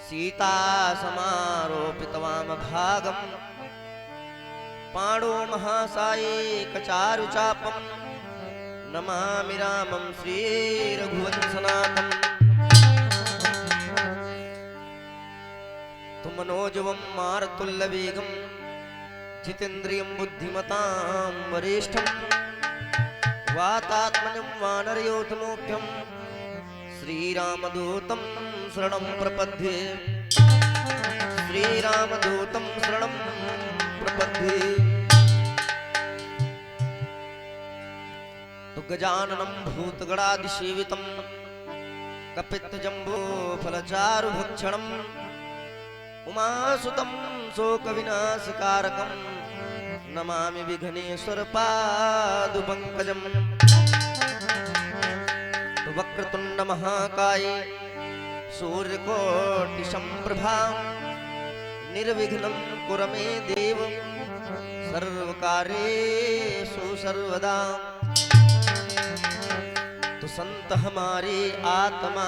सीता समारोपितवाम भागम पाणो महासायेकचारुचापं नमामि रामं श्रीरघुवंशनाथम् मनोजवं मारुतुल्यवेगं जितेन्द्रियं बुद्धिमतां वरिष्ठं वातात्मनं वानरयोधमुख्यं श्रीरामदूतं शरणं प्रपद्ये श्रीरामदूतं शरणं प्रपद्ये। गजाननं भूतगणादिसेवितं कपित्थजम्बूफलचारुभक्षणं उमासुतं शोकविनाशकारकं नमामि विघ्नेश्वरपादुपङ्कजम्। वक्रतुण्डमहाकाय सूर्यकोटिसम्प्रभा निर्विघ्नं कुरु मे देव सर्वकार्येषु सर्वदा। तो संत हमारी आत्मा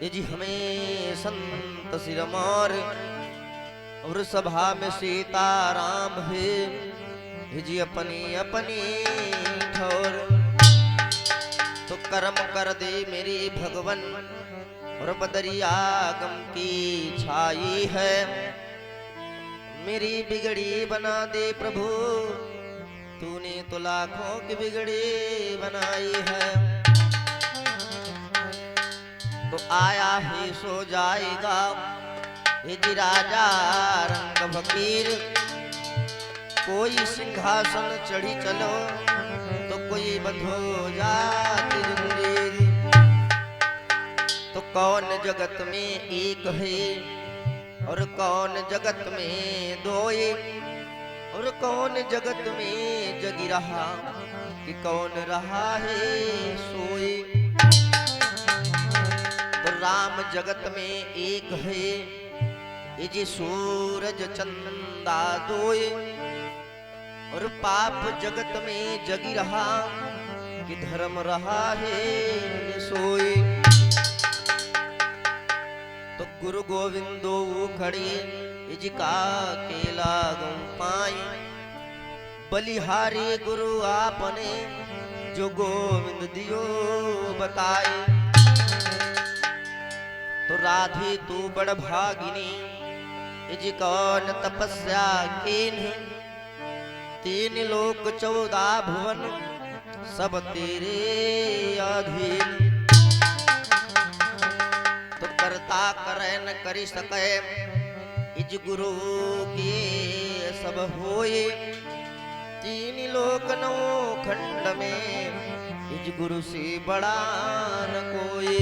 यदि हमें संत सिरमौर और सभा में सीताराम है यदि अपनी अपनी ठोर। तो कर्म कर दे मेरी भगवन और बदरिया गम की छाई है मेरी बिगड़ी बना दे प्रभु तूने तो लाखों की बिगड़ी बनाई है। तो आया ही सो जाएगा ये जी राजा रंग फकीर। कोई सिंहासन चढ़ी चलो तो कोई बंधो जाति जंजीर। तो कौन जगत में एक है और कौन जगत में दोए और कौन जगत में जगी रहा कि कौन रहा है सोए। राम जगत में एक है ये जी सूरज चंदा दोए और पाप जगत में जगी रहा कि धर्म रहा है सोए। तो गुरु गोविंदो खड़े ये जी का केला गौ पाए बलिहारी गुरु आपने जो गोविंद दियो बताए। तो राधे तू बड़ भागिनी इज कौन तपस्या कीन तीन लोक 14 भुवन सब तेरे अधीन। तो करता करे न करी सके इज गुरु के सब होए तीन लोक 9 खंड में इज गुरु से बड़ा न कोई।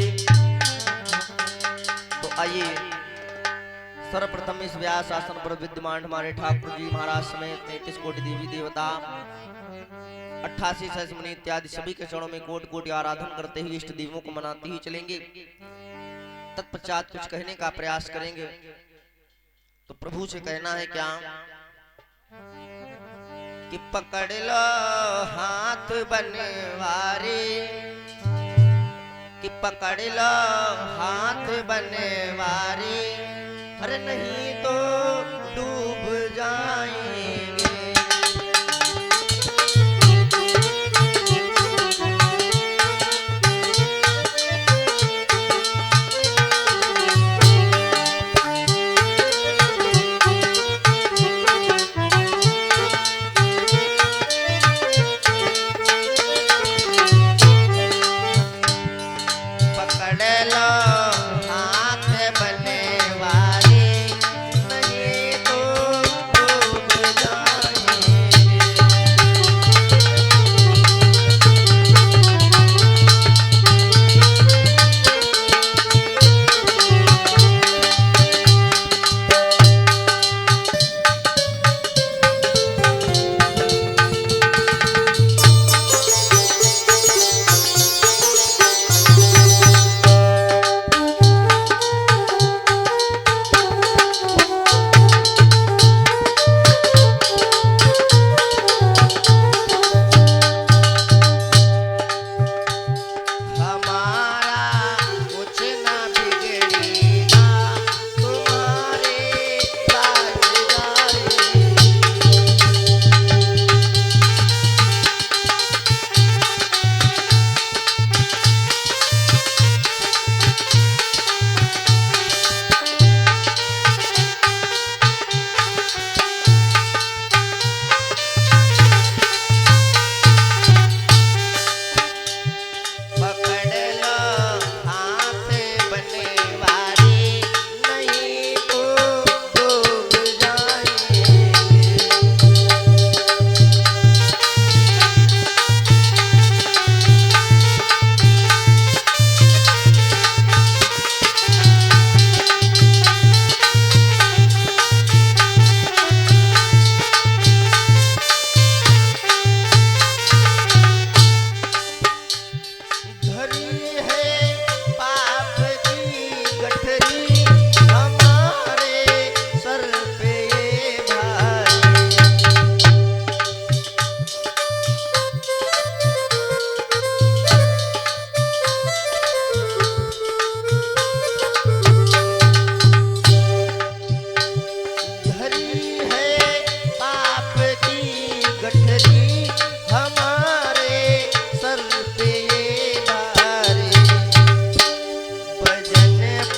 आइए सर्वप्रथम इस व्यास आसन पर विद्यमान हमारे ठाकुर जी महाराज समेत 33 कोटि देवी देवता 88 सहस्र मुनि इत्यादि सभी के चरणों में कोटि कोटि आराधन करते हुए इष्ट देवों को मनाते ही चलेंगे। तत्पश्चात कुछ कहने का प्रयास करेंगे। तो प्रभु से कहना है क्या कि पकड़ लो हाथ बनवारे कि पकड़ लो हाथ बनवारे अरे नहीं तो डूब जाएंगे। पकड़ लो हाथ बनवारे नहीं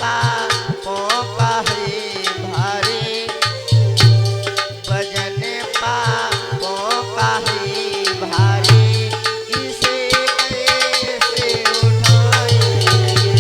पापों का है भारी, वजन पापों का है भारी, इसे कैसे उठाएंगे।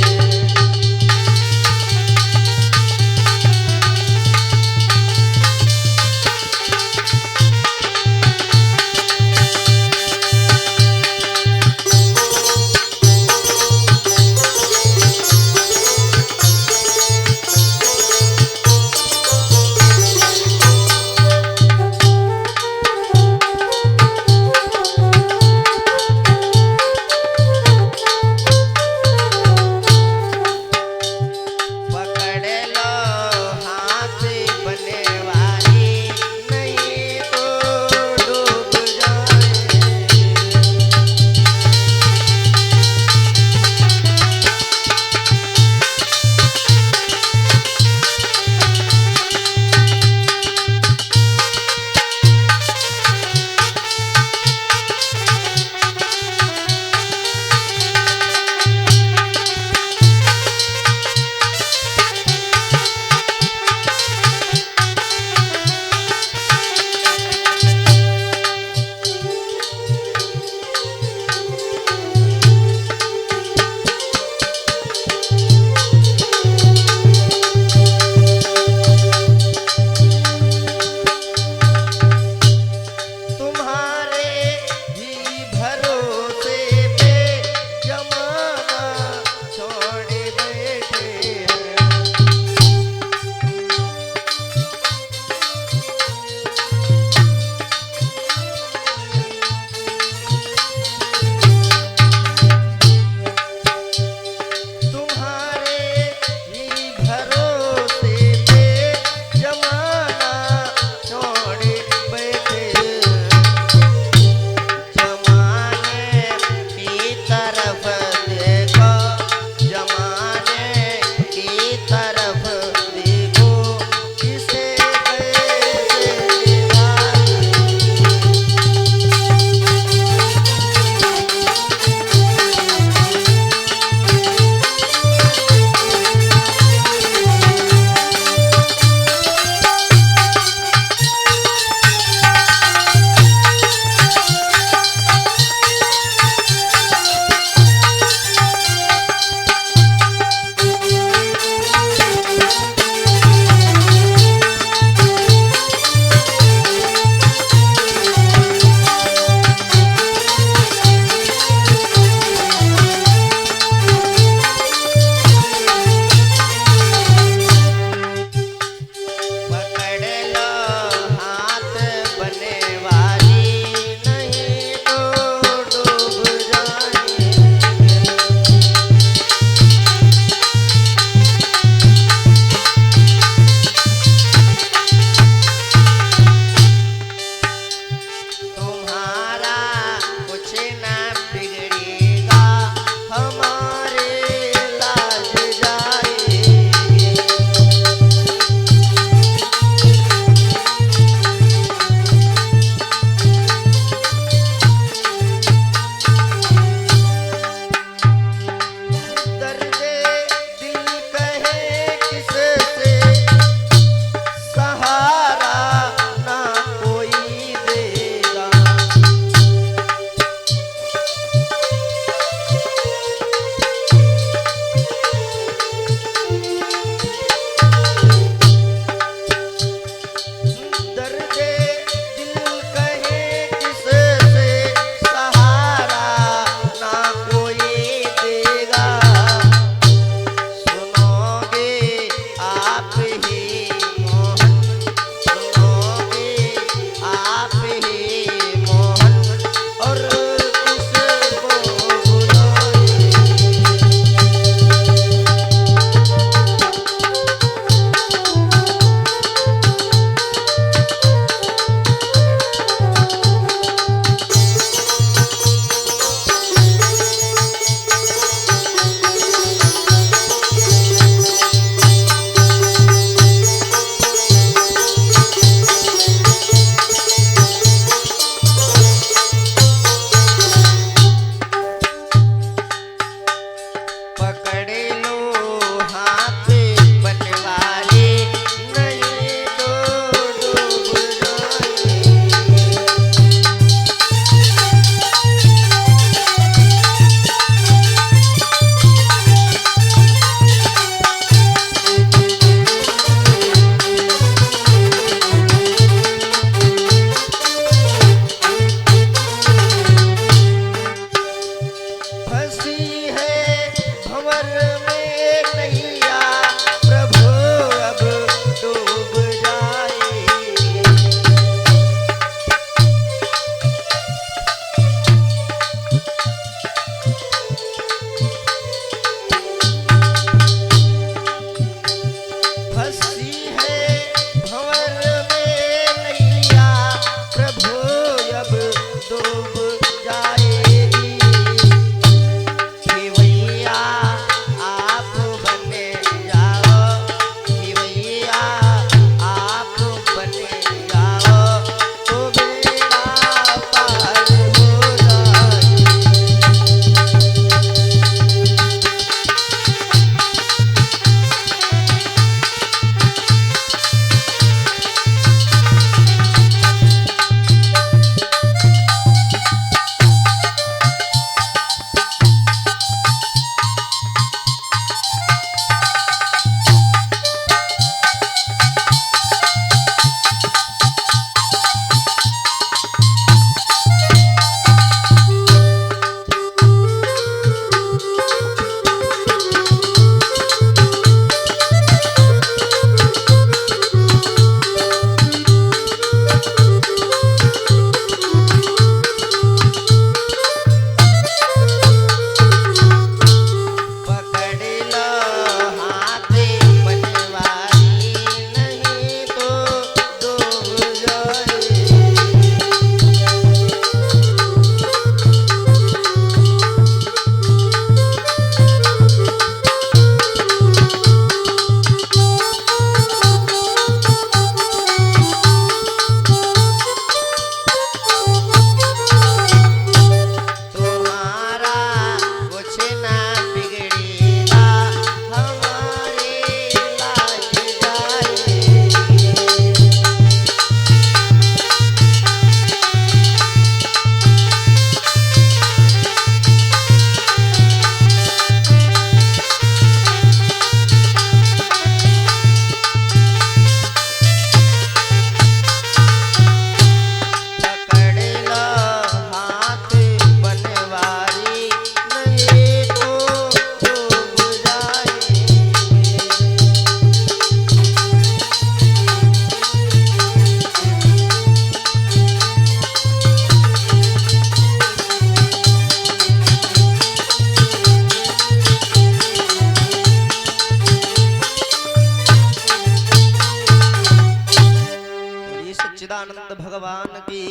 सच्चिदानंद भगवान की,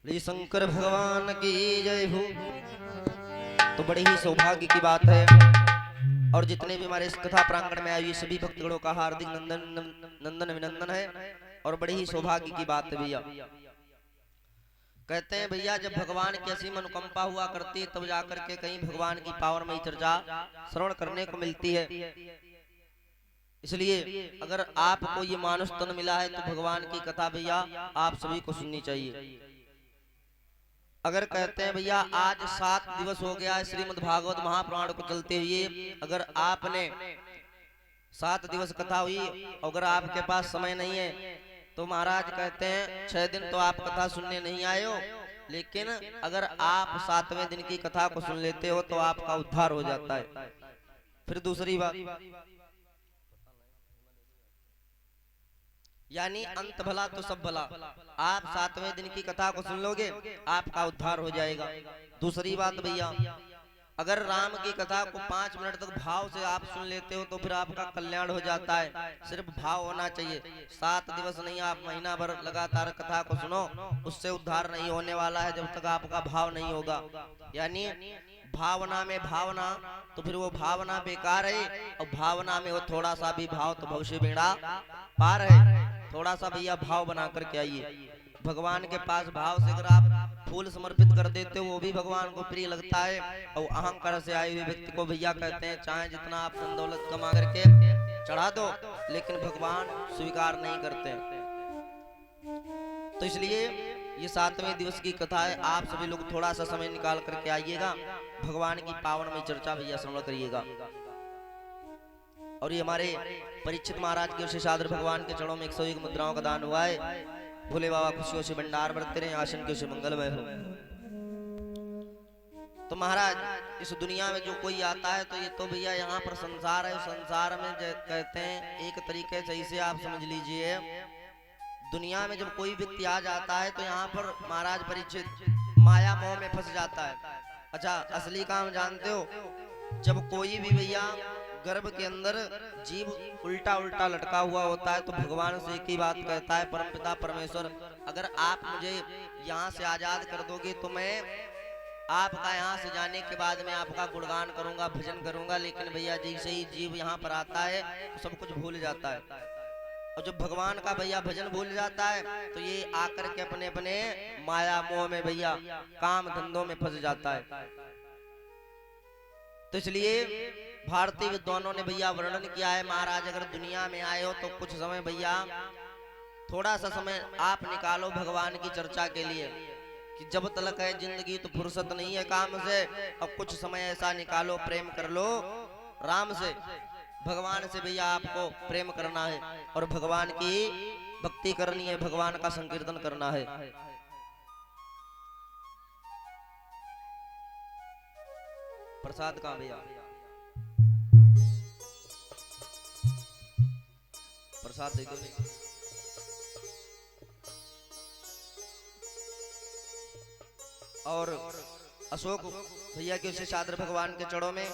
श्री शंकर भगवान की जय हो। तो बड़े ही सौभाग्य की बात है, और जितने भी हमारे इस कथा प्रांगण में आए सभी भक्तगणों का हार्दिक नंदन अभिनंदन है, और बड़ी ही सौभाग्य की बात है भैया। कहते हैं भैया, जब भगवान की ऐसी अनुकंपा हुआ करती है तब जाकर के कहीं भगवान की पावनमयी चर्चा श्रवण करने को मिलती है। इसलिए अगर आपको ये मानुष तन मिला है तो भगवान की कथा भैया आप सभी को सुननी चाहिए। अगर कहते हैं भैया आज 7 दिवस हो गया है श्रीमद् भागवत महापुराण को चलते हुए, अगर आपने 7 दिवस कथा हुई, अगर आपके पास समय नहीं है तो महाराज कहते हैं 6 दिन तो आप कथा सुनने नहीं आए हो, लेकिन अगर आप 7वें दिन की कथा को सुन लेते हो तो आपका उद्धार हो जाता है। फिर दूसरी बात, यानी अंत भला तो सब भला, आप 7वें दिन की कथा को सुन लोगे आपका उद्धार हो जाएगा। दूसरी बात भैया, अगर राम की कथा को 5 मिनट तक भाव से आप सुन लेते हो तो फिर आपका कल्याण हो जाता है। सिर्फ भाव होना चाहिए, 7 दिवस नहीं, आप महीना भर लगातार कथा को सुनो, उससे उद्धार नहीं होने वाला है जब तक आपका भाव नहीं होगा। यानी भावना में भावना, तो फिर वो भावना बेकार है, और भावना में वो थोड़ा सा भी भाव तो भविष्य बेड़ा पार है। थोड़ा सा भैया भाव बना करके आइए भगवान के पास। भाव से अगर आप फूल समर्पित कर देते हो वो भी भगवान को प्रिय लगता है, और अहंकार से आए हुए व्यक्ति को भैया कहते हैं चाहे जितना आप धन दौलत कमा करके चढ़ा दो, लेकिन भगवान स्वीकार नहीं करते। तो इसलिए ये 7वें दिवस की कथा है, आप सभी लोग थोड़ा सा समय निकाल करके आइएगा, भगवान की पावन में चर्चा भैया श्रवण करिएगा। और ये हमारे परीक्षित महाराज के शेषाद्र भगवान के चरणों में 101 मुद्राओं का दान हुआ है। भोले बाबा खुशियों से भंडार भरते रहे, आसन के से मंगलमय हो। तो महाराज इस दुनिया में जो कोई आता है तो ये तो भैया यहाँ पर संसार है, संसार में कहते हैं एक तरीके से इसे आप समझ लीजिए, दुनिया में जब कोई व्यक्ति आ जाता है तो यहाँ पर महाराज परीक्षित माया मोह में फंस जाता है। अच्छा, असली काम जानते हो, जब कोई भी भैया गर्भ के अंदर जीव उल्टा उल्टा लटका हुआ होता है तो भगवान से एक ही बात कहता है, परमपिता परमेश्वर अगर आप मुझे यहाँ से आजाद कर दोगे तो मैं आपका यहाँ से जाने के बाद मैं आपका गुणगान करूंगा, भजन करूंगा। लेकिन भैया जैसे ही जीव यहाँ पर आता है तो सब कुछ भूल जाता है, और जब भगवान का भैया भजन भूल जाता है तो ये आकर के अपने अपने माया मोह में भैया काम धंधों में फंस जाता है। तो इसलिए भारतीय विद्वानों ने भैया वर्णन किया है, महाराज अगर दुनिया में आए हो तो कुछ समय भैया थोड़ा सा समय आप निकालो भगवान की चर्चा के लिए, कि जब तक है जिंदगी तो फुर्सत नहीं है काम से, अब कुछ समय ऐसा निकालो, प्रेम कर लो राम से, भगवान से भैया आपको प्रेम करना है और भगवान की भक्ति करनी है, भगवान का संकीर्तन करना है। प्रसाद कहाँ भैया, प्रसाद दे दो नहीं। और अशोक भैया के उसे शाद्र भगवान के चरणों में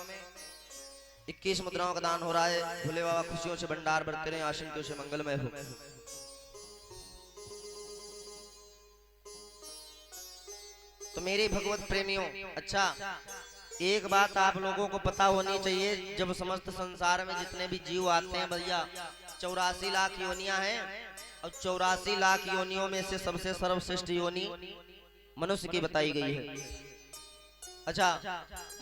21 मुद्राओं का दान हो रहा है। भोले बाबा खुशियों से भंडार भरते रहे, आसन के उसे मंगलमय हो। तो मेरे भगवत प्रेमियों, अच्छा एक बात आप लोगों को पता होनी चाहिए, जब समस्त संसार में जितने भी जीव आते हैं भैया 84 लाख योनियां हैं, और 84 लाख योनियों में से सबसे सर्वश्रेष्ठ योनि मनुष्य की बताई गई है। अच्छा,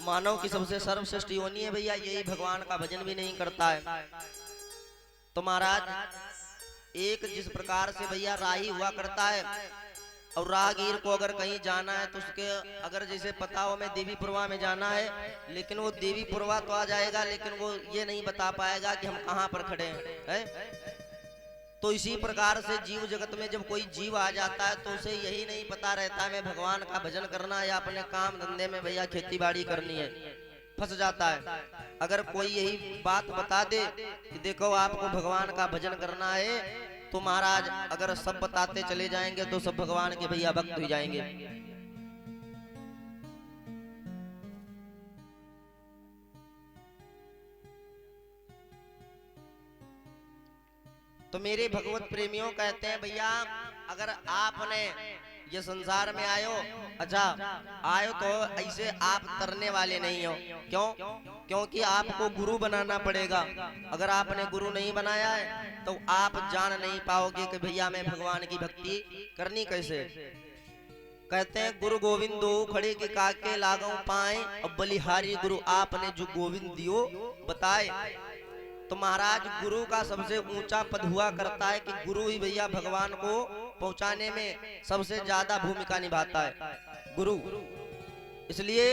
मानव की सबसे सर्वश्रेष्ठ योनि है भैया, यही भगवान का भजन भी नहीं करता है। तो महाराज एक जिस प्रकार से भैया राही हुआ करता है, और राहगीर को अगर कहीं जाना है तो उसके अगर जैसे पता हो मैं देवी पुरवा में जाना है, लेकिन वो देवी पुरवा तो आ जाएगा लेकिन वो ये नहीं बता पाएगा कि हम कहाँ पर खड़े हैं। तो इसी प्रकार से जीव जगत में जब कोई जीव आ जाता है तो उसे यही नहीं पता रहता है मैं भगवान का भजन करना या अपने काम धंधे में भैया खेती बाड़ी करनी है, फंस जाता है। अगर कोई यही बात बता दे कि देखो आपको भगवान का भजन करना है, तो महाराज अगर सब बताते चले जाएंगे तो सब भगवान के भैया भक्त हो जाएंगे। तो मेरे भगवत प्रेमियों कहते हैं भैया अगर आपने ये संसार में आयो, अच्छा आयो तो ऐसे आप तरने वाले नहीं हो। क्यों? क्योंकि आपको गुरु बनाना पड़ेगा। अगर आपने गुरु नहीं बनाया है तो आप जान नहीं पाओगे कि भैया मैं भगवान की भक्ति करनी कैसे। कहते हैं गुरु गोविंदो खड़े के काके लागो पाए, अब बलिहारी गुरु आपने जो गोविंद दियो बताए। तो महाराज गुरु का सबसे ऊंचा पद हुआ करता है कि गुरु ही भैया भगवान को पहुंचाने में सबसे ज्यादा भूमिका निभाता है गुरु। इसलिए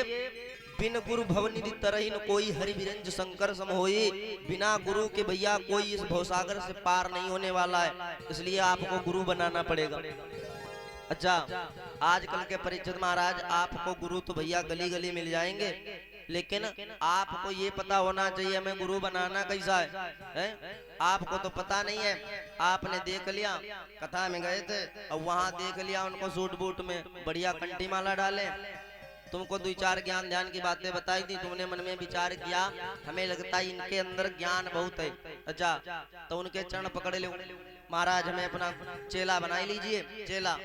बिन गुरु भवनिधि तरहीन कोई, हरि विरंज शंकर सम होई। बिना गुरु के भैया कोई इस भवसागर से पार नहीं होने वाला है। इसलिए आपको गुरु बनाना पड़ेगा। अच्छा आजकल के परिचित महाराज आपको गुरु तो भैया गली गली मिल जाएंगे, लेकिन आपको ये पता होना चाहिए हमें गुरु बनाना कैसा है? आपको तो पता नहीं है। आपने देख लिया कथा में गए थे और वहां देख लिया उनको सूट बूट में बढ़िया कंठी माला डाले, तुमको दो चार ज्ञान ध्यान की बातें बताई थी, तुमने मन में विचार किया हमें लगता है इनके अंदर ज्ञान बहुत है। अच्छा तो उनके चरण पकड़ लो, महाराज हमें अपना चेला बना लीजिए चेला।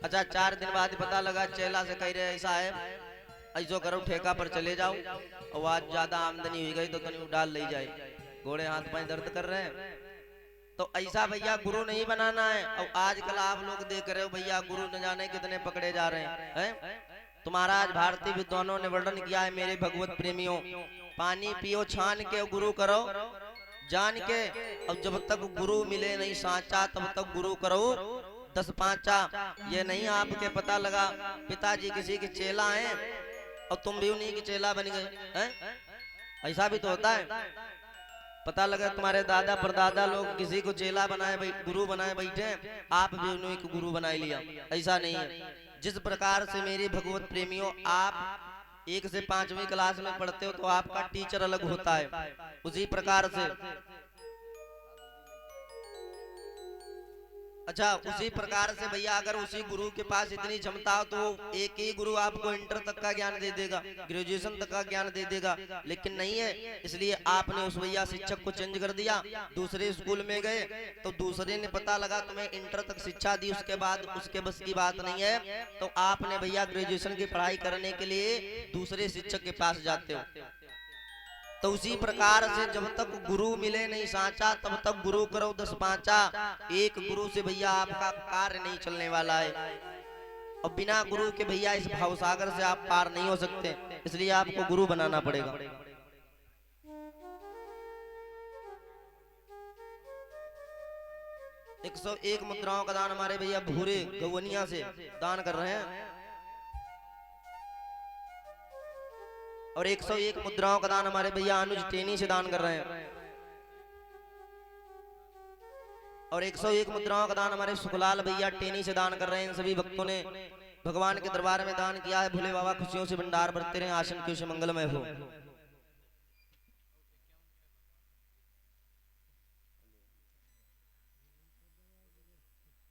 अच्छा 4 दिन बाद पता लगा चेला से कह रहे ऐसा है, ऐसो करो ठेका पर चले जाओ और आज ज्यादा आमदनी हो गई तो कहीं डाल ले जाए, घोड़े हाथ पांव दर्द कर रहे हैं। तो ऐसा भैया गुरु नहीं बनाना है। और आजकल आप लोग देख रहे हो भैया गुरु न जाने कितने पकड़े जा रहे हैं। तो महाराज भारतीय विद्वानों ने वर्णन किया है मेरे भगवत प्रेमियों, पानी पियो छान के गुरु करो जान के। अब जब तक गुरु मिले नहीं सांचा तब तक गुरु करो 10 पांचा। ये नहीं आपके पता लगा पिताजी किसी के चेला हैं और तुम भी उन्हीं के चेला बन गए हैं, ऐसा भी तो होता है। पता लगा तुम्हारे दादा परदादा लोग किसी को चेला बनाए गुरु बनाए बैठे, आप भी उन्हीं को गुरु बना लिया, ऐसा नहीं है। जिस प्रकार से मेरे भगवत प्रेमियों आप 1 से 5वीं क्लास में पढ़ते हो तो आपका टीचर अलग होता है, उसी प्रकार से अच्छा उसी प्रकार से भैया अगर उसी गुरु के पास इतनी क्षमता हो तो एक ही गुरु आपको इंटर तक का ज्ञान दे देगा, ग्रेजुएशन तक का ज्ञान दे देगा, लेकिन नहीं है। इसलिए आपने उस भैया शिक्षक को चेंज कर दिया, दूसरे स्कूल में गए तो दूसरे ने पता लगा तुम्हें इंटर तक शिक्षा दी, उसके बाद उसके बस की बात नहीं है तो आपने भैया ग्रेजुएशन की पढ़ाई करने के लिए दूसरे शिक्षक के पास जाते हो। तो उसी प्रकार से जब तक गुरु मिले नहीं सांचा तब तक गुरु करो 10 पांचा। एक गुरु से भैया आपका कार्य नहीं चलने वाला है और बिना गुरु के भैया इस भवसागर से आप पार नहीं हो सकते। इसलिए आपको गुरु बनाना पड़ेगा। 101 मुद्राओं का दान हमारे भैया भूरे गवनिया से दान कर रहे हैं और 101 मुद्राओं का दान हमारे भैया अनुज टेनी से दान कर रहे हैं और 101 मुद्राओं का दान हमारे सुखलाल भैया टेनी से दान कर रहे हैं। इन सभी भक्तों ने भगवान के दरबार में दान किया है। भोले बाबा खुशियों से भंडार भरते रहे, आसन की से मंगलमय हो।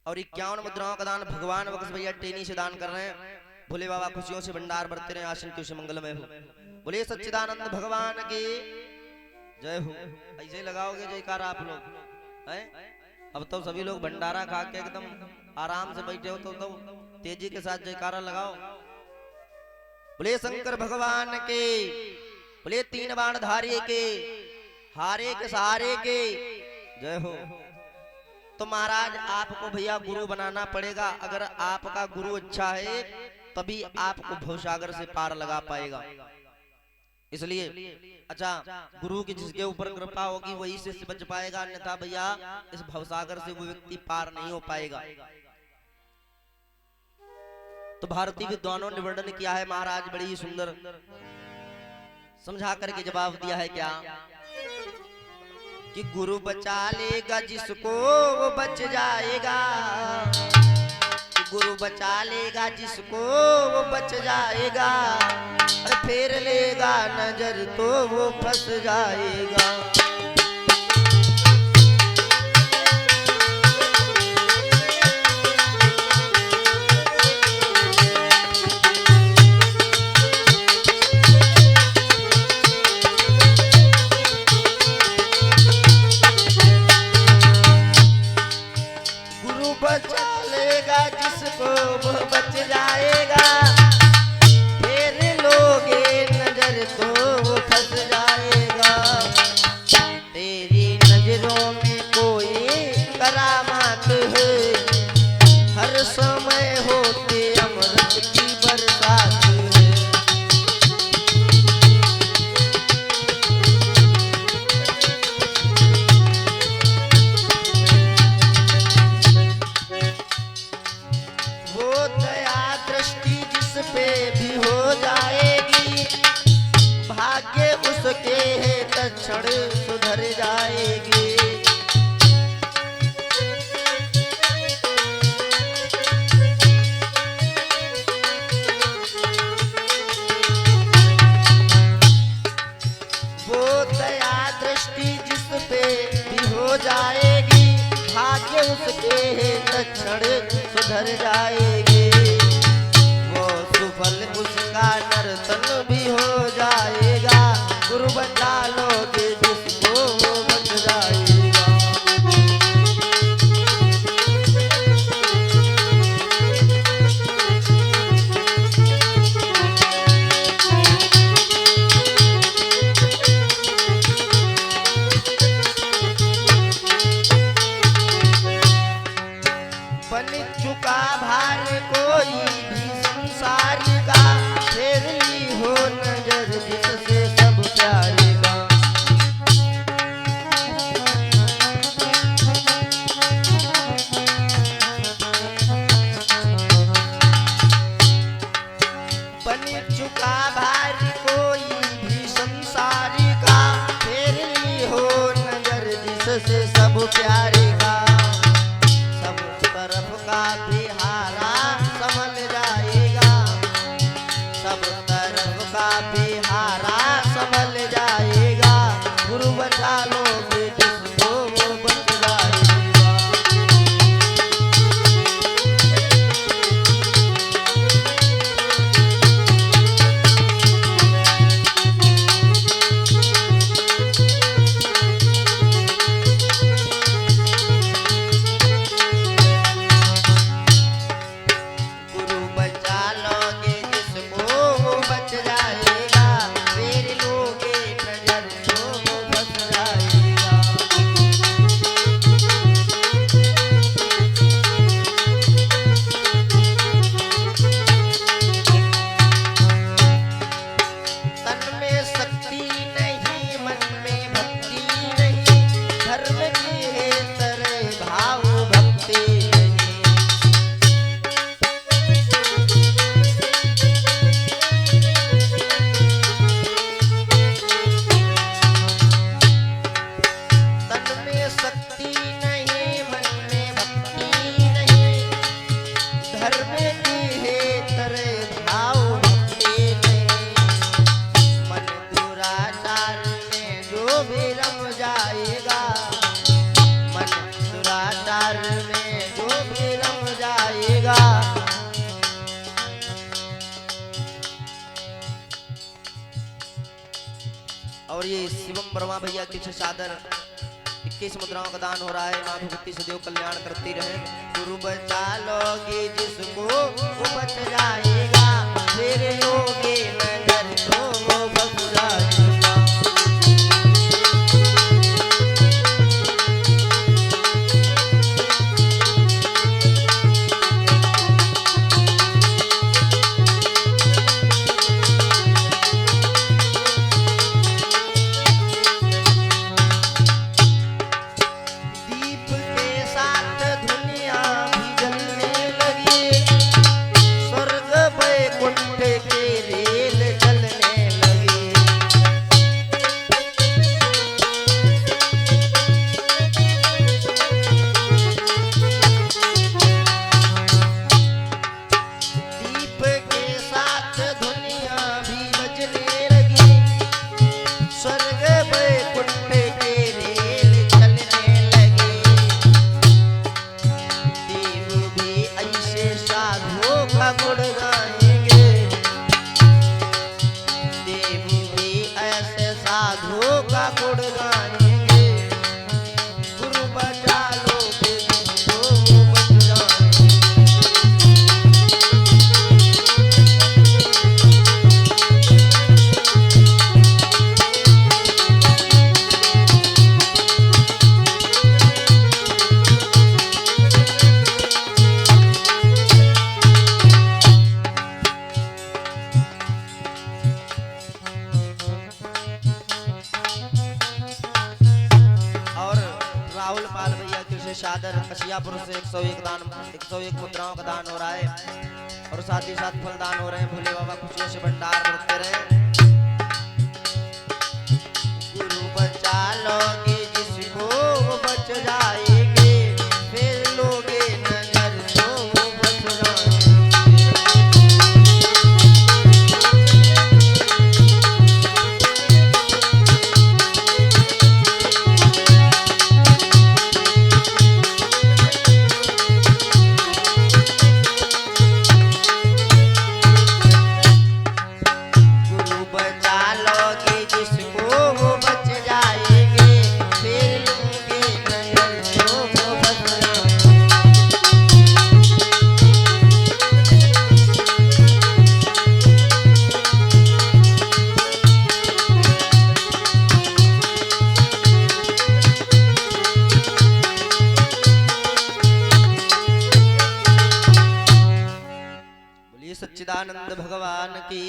और 51 मुद्राओं का दान भगवान बख्श भैया टेनी से दान कर रहे हैं। भोले बाबा खुशियों से भंडार भरते रहे, आसन की से मंगलमय हो। बोले सच्चिदानंद भगवान की जय हो। ऐसे लगाओगे जयकार आप लोग हैं? अब तो सभी लोग भंडारा खा के एकदम आराम से बैठे हो तो तेजी के साथ जयकारा लगाओ। बोले शंकर भगवान के, बोले 3 बाण धारे के, हारे के सहारे के जय हो। तो महाराज आपको भैया गुरु बनाना पड़ेगा। अगर आपका गुरु अच्छा है तभी आपको भवसागर से पार लगा पाएगा। इसलिए अच्छा गुरु की जिसके ऊपर कृपा होगी वही से बच पाएगा, अन्यथा भैया इस भवसागर से वो व्यक्ति पार नहीं हो पाएगा। तो भारतीय विद्वानों ने वर्णन किया है महाराज बड़ी ही सुंदर समझा करके जवाब दिया है क्या कि गुरु बचा लेगा जिसको वो बच जाएगा, गुरु बचा लेगा जिसको वो बच जाएगा, और फेर लेगा नजर तो वो फंस जाएगा। गुरु बचा जिसको वो बच जाएगा, तेरे लोगे नजर तो वो फंस जाएगा। तेरी नजरों में कोई करामात है, हर समय होते अमृत की बरसात है। वो दया दृष्टि जिस पे भी हो जाएगी, भाग्य उसके है तत्क्षण सुधर जाएगी। वो दया दृष्टि जिस पे भी हो जाएगी, भाग्य उसके है तत्क्षण सुधर जाएगी। वो सुफल उसका नर्तन भी हो जाएगा, गुरु बचा लोगे जिसको वो बच जाएगा। बन चुका भार कोई भी संसार का, फेर ली हो नजर जिससे सब प्यारे का। बन चुका भार कोई भी संसार का, फेर ली हो नजर जिससे सब प्यारे का। सब तरफ का बिहारा संभल जाएगा, सब तरफ का बिहारा संभल जाएगा, गुरु बचा लोगे जिसको वो बच जाएगा। गुरु बचा लोगे जिसको वो बच जाएगा, तेरे लोगे नजर तो वो बच जाएगा। तन में शक्ति नहीं, मन में भक्ति नहीं, धर्म की है तरह भाव भक्ति नहीं। तन में शक्ति नहीं, मन में भक्ति नहीं, धर्म की है तरह भाव भक्ति नहीं। मन दुराचार में जो भी रम जाएगा, मन दुराचार में जो भी रम जाएगा। और ये शिवम वर्मा भैया की सादर 21 मुद्राओं का दान हो रहा है। माँ भगवती सदैव कल्याण करती रहे। गुरु बचा लोगे जिसको वो बच जाएगा, तेरे लोगे नजर तो वो बच जाएगा। दीप के साथ दुनिया भी जलने लगी, स्वर्ग वैकुंठ के रेल चल राहुल पाल भैया की ओर से सादर कसियापुर से 101 मुद्राओं का दान हो रहा है और साथ ही साथ फल दान हो रहे हैं। भोले बाबा खुशियों से भंडार भरते रहे। गुरु बचा लोगे जिसको वो बच जाएंगे, फिर लोगे नजर तो वो बच जाएंगे। सच्चिदानंद भगवान की,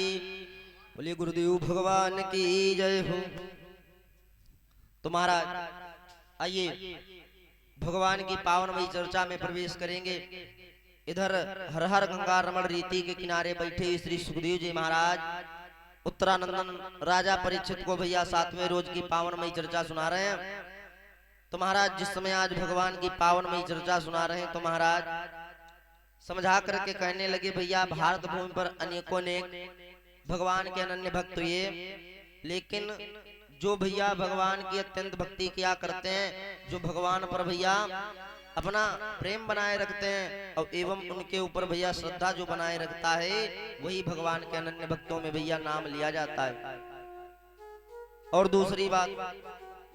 बोलिए गुरुदेव भगवान की जय हो। तो महाराज आइए भगवान की पावनमयी चर्चा में प्रवेश करेंगे। इधर हर हर गंगा रमण रीति के किनारे बैठे श्री सुखदेव जी महाराज उत्तरानंदन राजा परीक्षित को भैया 7वें रोज की पावनमयी चर्चा सुना रहे हैं। तो महाराज जिस समय आज भगवान की पावनमयी चर्चा सुना रहे हैं तो महाराज समझा करके कहने लगे, भैया भारत भूमि पर अनेकों ने भगवान के अनन्य भक्त हुए, लेकिन जो भैया भगवान की अत्यंत भक्ति किया करते हैं, जो भगवान पर भैया अपना प्रेम बनाए रखते हैं और एवं उनके ऊपर भैया श्रद्धा जो बनाए रखता है, वही भगवान के अनन्य भक्तों में भैया नाम लिया जाता है। और दूसरी बात,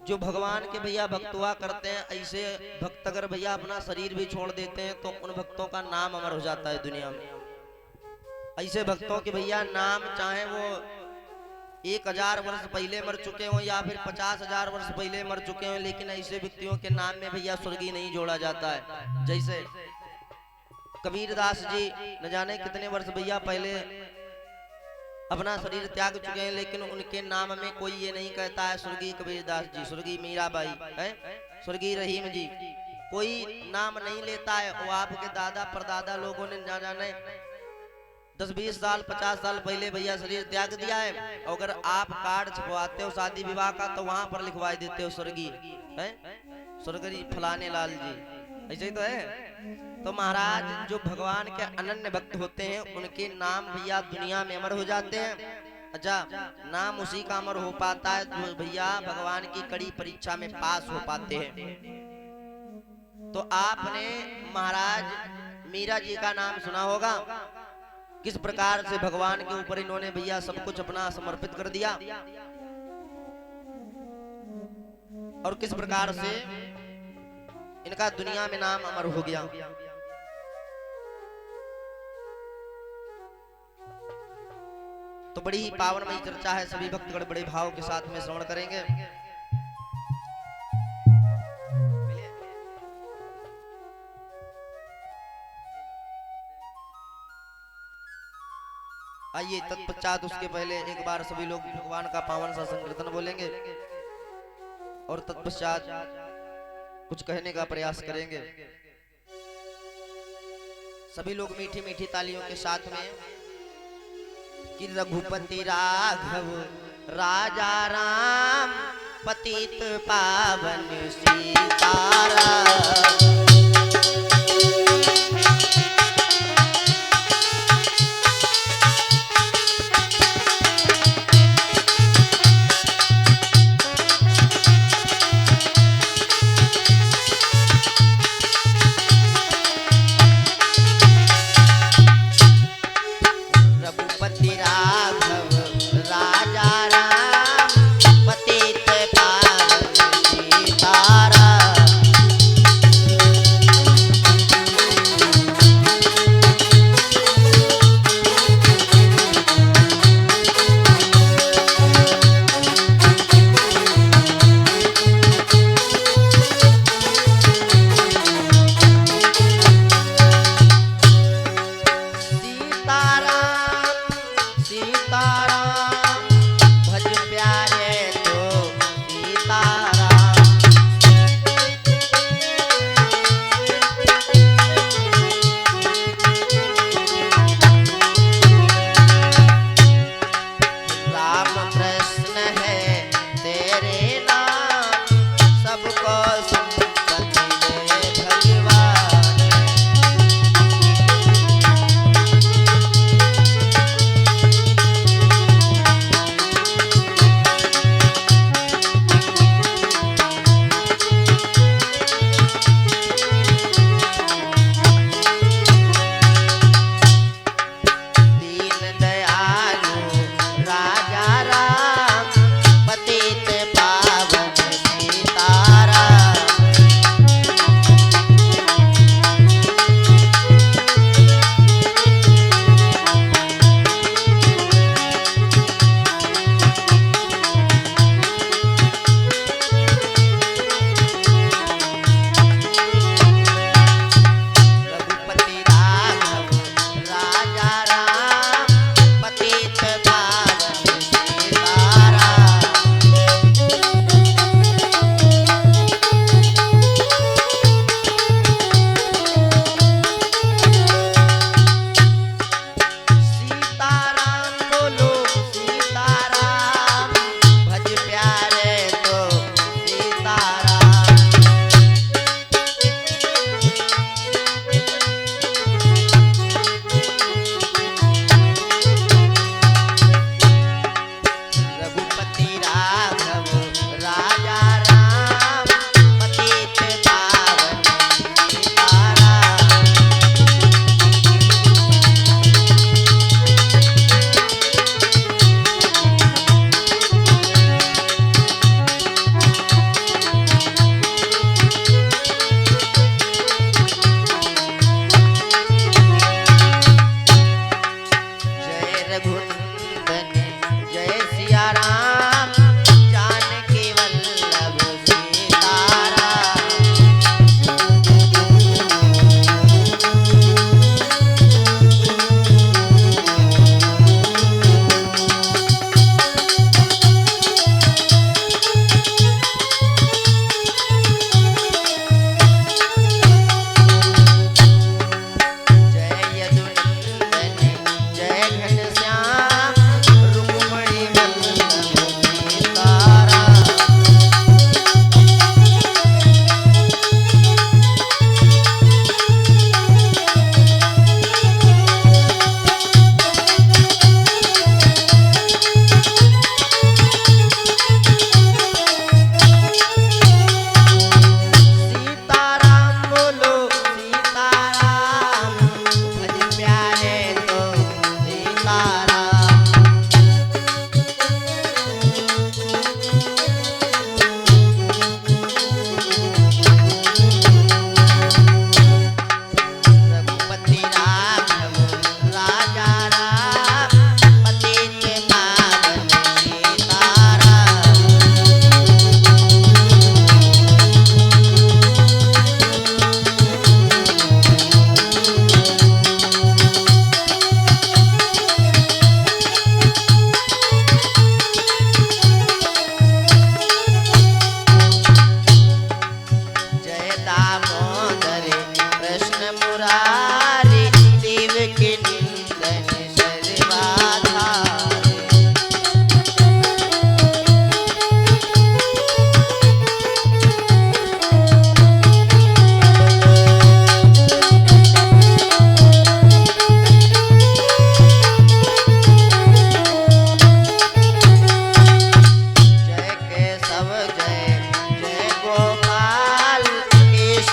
जो भगवान के भैया भक्त हुआ करते हैं, ऐसे भक्त अगर भैया अपना शरीर भी छोड़ देते हैं तो उन भक्तों का नाम अमर हो जाता है दुनिया में। ऐसे भक्तों के भैया नाम चाहे वो 1000 वर्ष पहले मर चुके हों या फिर 50,000 वर्ष पहले मर चुके हों, लेकिन ऐसे व्यक्तियों के नाम में भैया स्वर्गीय नहीं जोड़ा जाता है। जैसे कबीरदास जी न जाने कितने वर्ष भैया पहले अपना शरीर त्याग चुके हैं, लेकिन उनके नाम में कोई ये नहीं कहता है स्वर्गीय कबीरदास जी, स्वर्गीय मीराबाई है, स्वर्गीय रहीम जी, कोई नाम नहीं लेता है। वो आपके दादा परदादा लोगों ने ना जाने 10-20 साल 50 साल पहले भैया शरीर त्याग दिया है। अगर आप कार्ड छपवाते हो शादी विवाह का तो वहां पर लिखवा देते हो स्वर्गीय है, स्वर्गीय फलाने लाल जी, ऐसे ही तो है। तो महाराज जो भगवान के अनन्य भक्त होते हैं उनके नाम भैया दुनिया में अमर हो जाते हैं। अच्छा, नाम उसी का अमर हो पाता है जो भैया भगवान की कड़ी परीक्षा में पास हो पाते हैं। तो आपने महाराज मीरा जी का नाम सुना होगा, किस प्रकार से भगवान के ऊपर इन्होंने भैया सब कुछ अपना समर्पित कर दिया और किस प्रकार से इनका दुनिया में नाम अमर हो गया। तो बड़ी ही पावनमयी चर्चा है, सभी भक्तगण बड़े भाव के साथ में श्रवण करेंगे। आइए तत्पश्चात उसके पहले एक बार सभी लोग भगवान का पावन सा संकीर्तन बोलेंगे और तत्पश्चात कुछ कहने का प्रयास करेंगे। सभी लोग मीठी मीठी तालियों के साथ में कि रघुपति राघव राजा राम पतित पावन सीताराम। तारा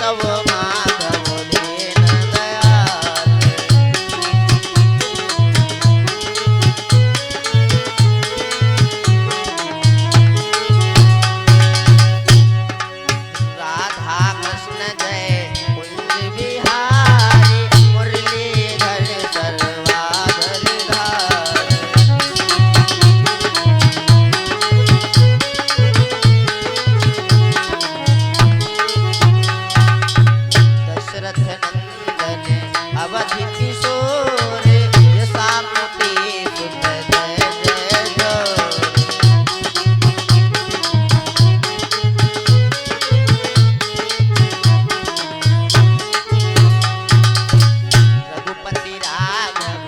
तब माधव दीन दयाल। राधा कृष्ण जय कुंज बिहारी मुरलीधर सर्वाधर धारी। दशरथ नंदन अवधि किशोर यशामती सुत जय जय जोर। रघुपति राघव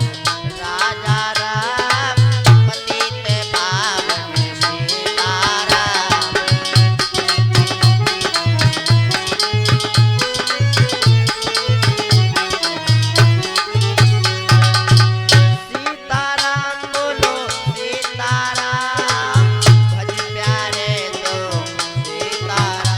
राजा राम पतित पावन सीताराम। सीताराम बोलो सीताराम भज प्यारे तो सीताराम।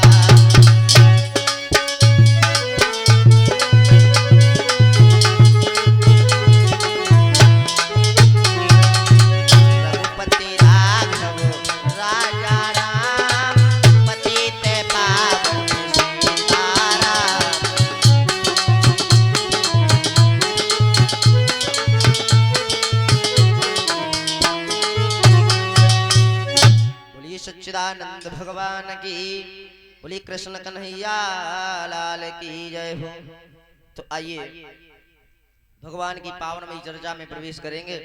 रघुपति राघव राजा राम पतित पावन सीताराम। बोलिए सच्चिदानंद भगवान की, बोलिए कृष्ण कन्हैया लाल की जय हो। तो आइए भगवान की पावनमयी चर्चा में प्रवेश करेंगे।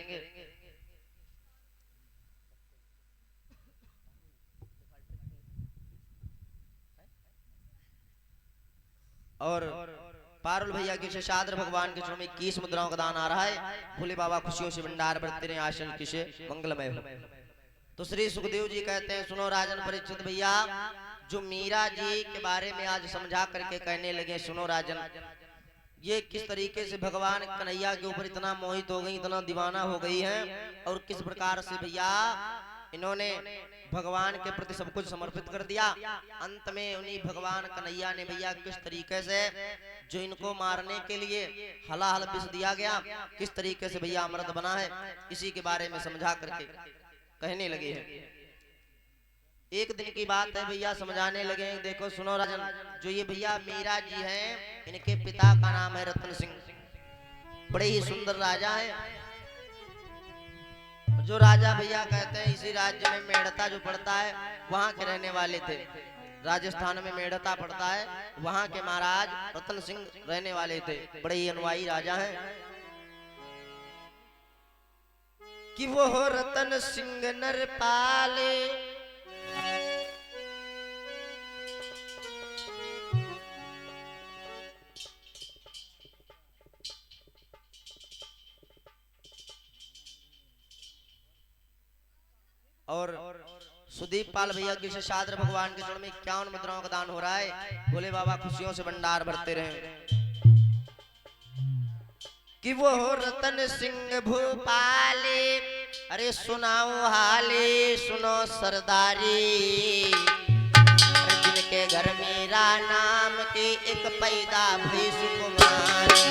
और पारुल भैया के शेषाद्र भगवान के चरणों में 21 मुद्राओं का दान आ रहा है। भोले बाबा खुशियों से भंडार भरते रहे, आसन किसे मंगलमय हो। तो श्री सुखदेव जी कहते हैं, सुनो राजन परीक्षित भैया, जो मीरा जी के बारे में आज समझा करके कहने लगे। सुनो राजन, ये किस तरीके से भगवान कन्हैया के ऊपर इतना मोहित हो गई, इतना दीवाना हो गई है, और किस प्रकार से भैया इन्होंने भगवान के प्रति सब कुछ समर्पित कर दिया। अंत में उन्हीं भगवान कन्हैया ने भैया किस तरीके से जो इनको मारने के लिए हलाहल विष दिया गया, किस तरीके से भैया अमृत बना है, इसी के बारे में समझा करके कहने लगे हैं। एक दिन की बात है भैया, समझाने लगे। देखो सुनो राजन, जो ये भैया मीरा जी हैं, इनके पिता का नाम है रतन सिंह। बड़े ही सुंदर राजा हैं। जो राजा भैया कहते हैं, इसी राज्य में मेड़ता जो पड़ता है वहां के रहने वाले थे। राजस्थान में मेड़ता पड़ता है, वहां के महाराज रतन सिंह रहने वाले थे। बड़े ही अनुयायी राजा हैं। कि वो हो रतन सिंह नरपाले, और सुदीप पाल भैया के शेषाद्र भगवान के चरण में 51 मुद्राओं का दान हो रहा है। भोले बाबा खुशियों से भंडार भरते रहे। कि वो हो रतन सिंह भूपाले, अरे सुनाओ हाले सुनो सरदारी। जिनके घर मेरा नाम की एक पैदा भई सुकुमारी।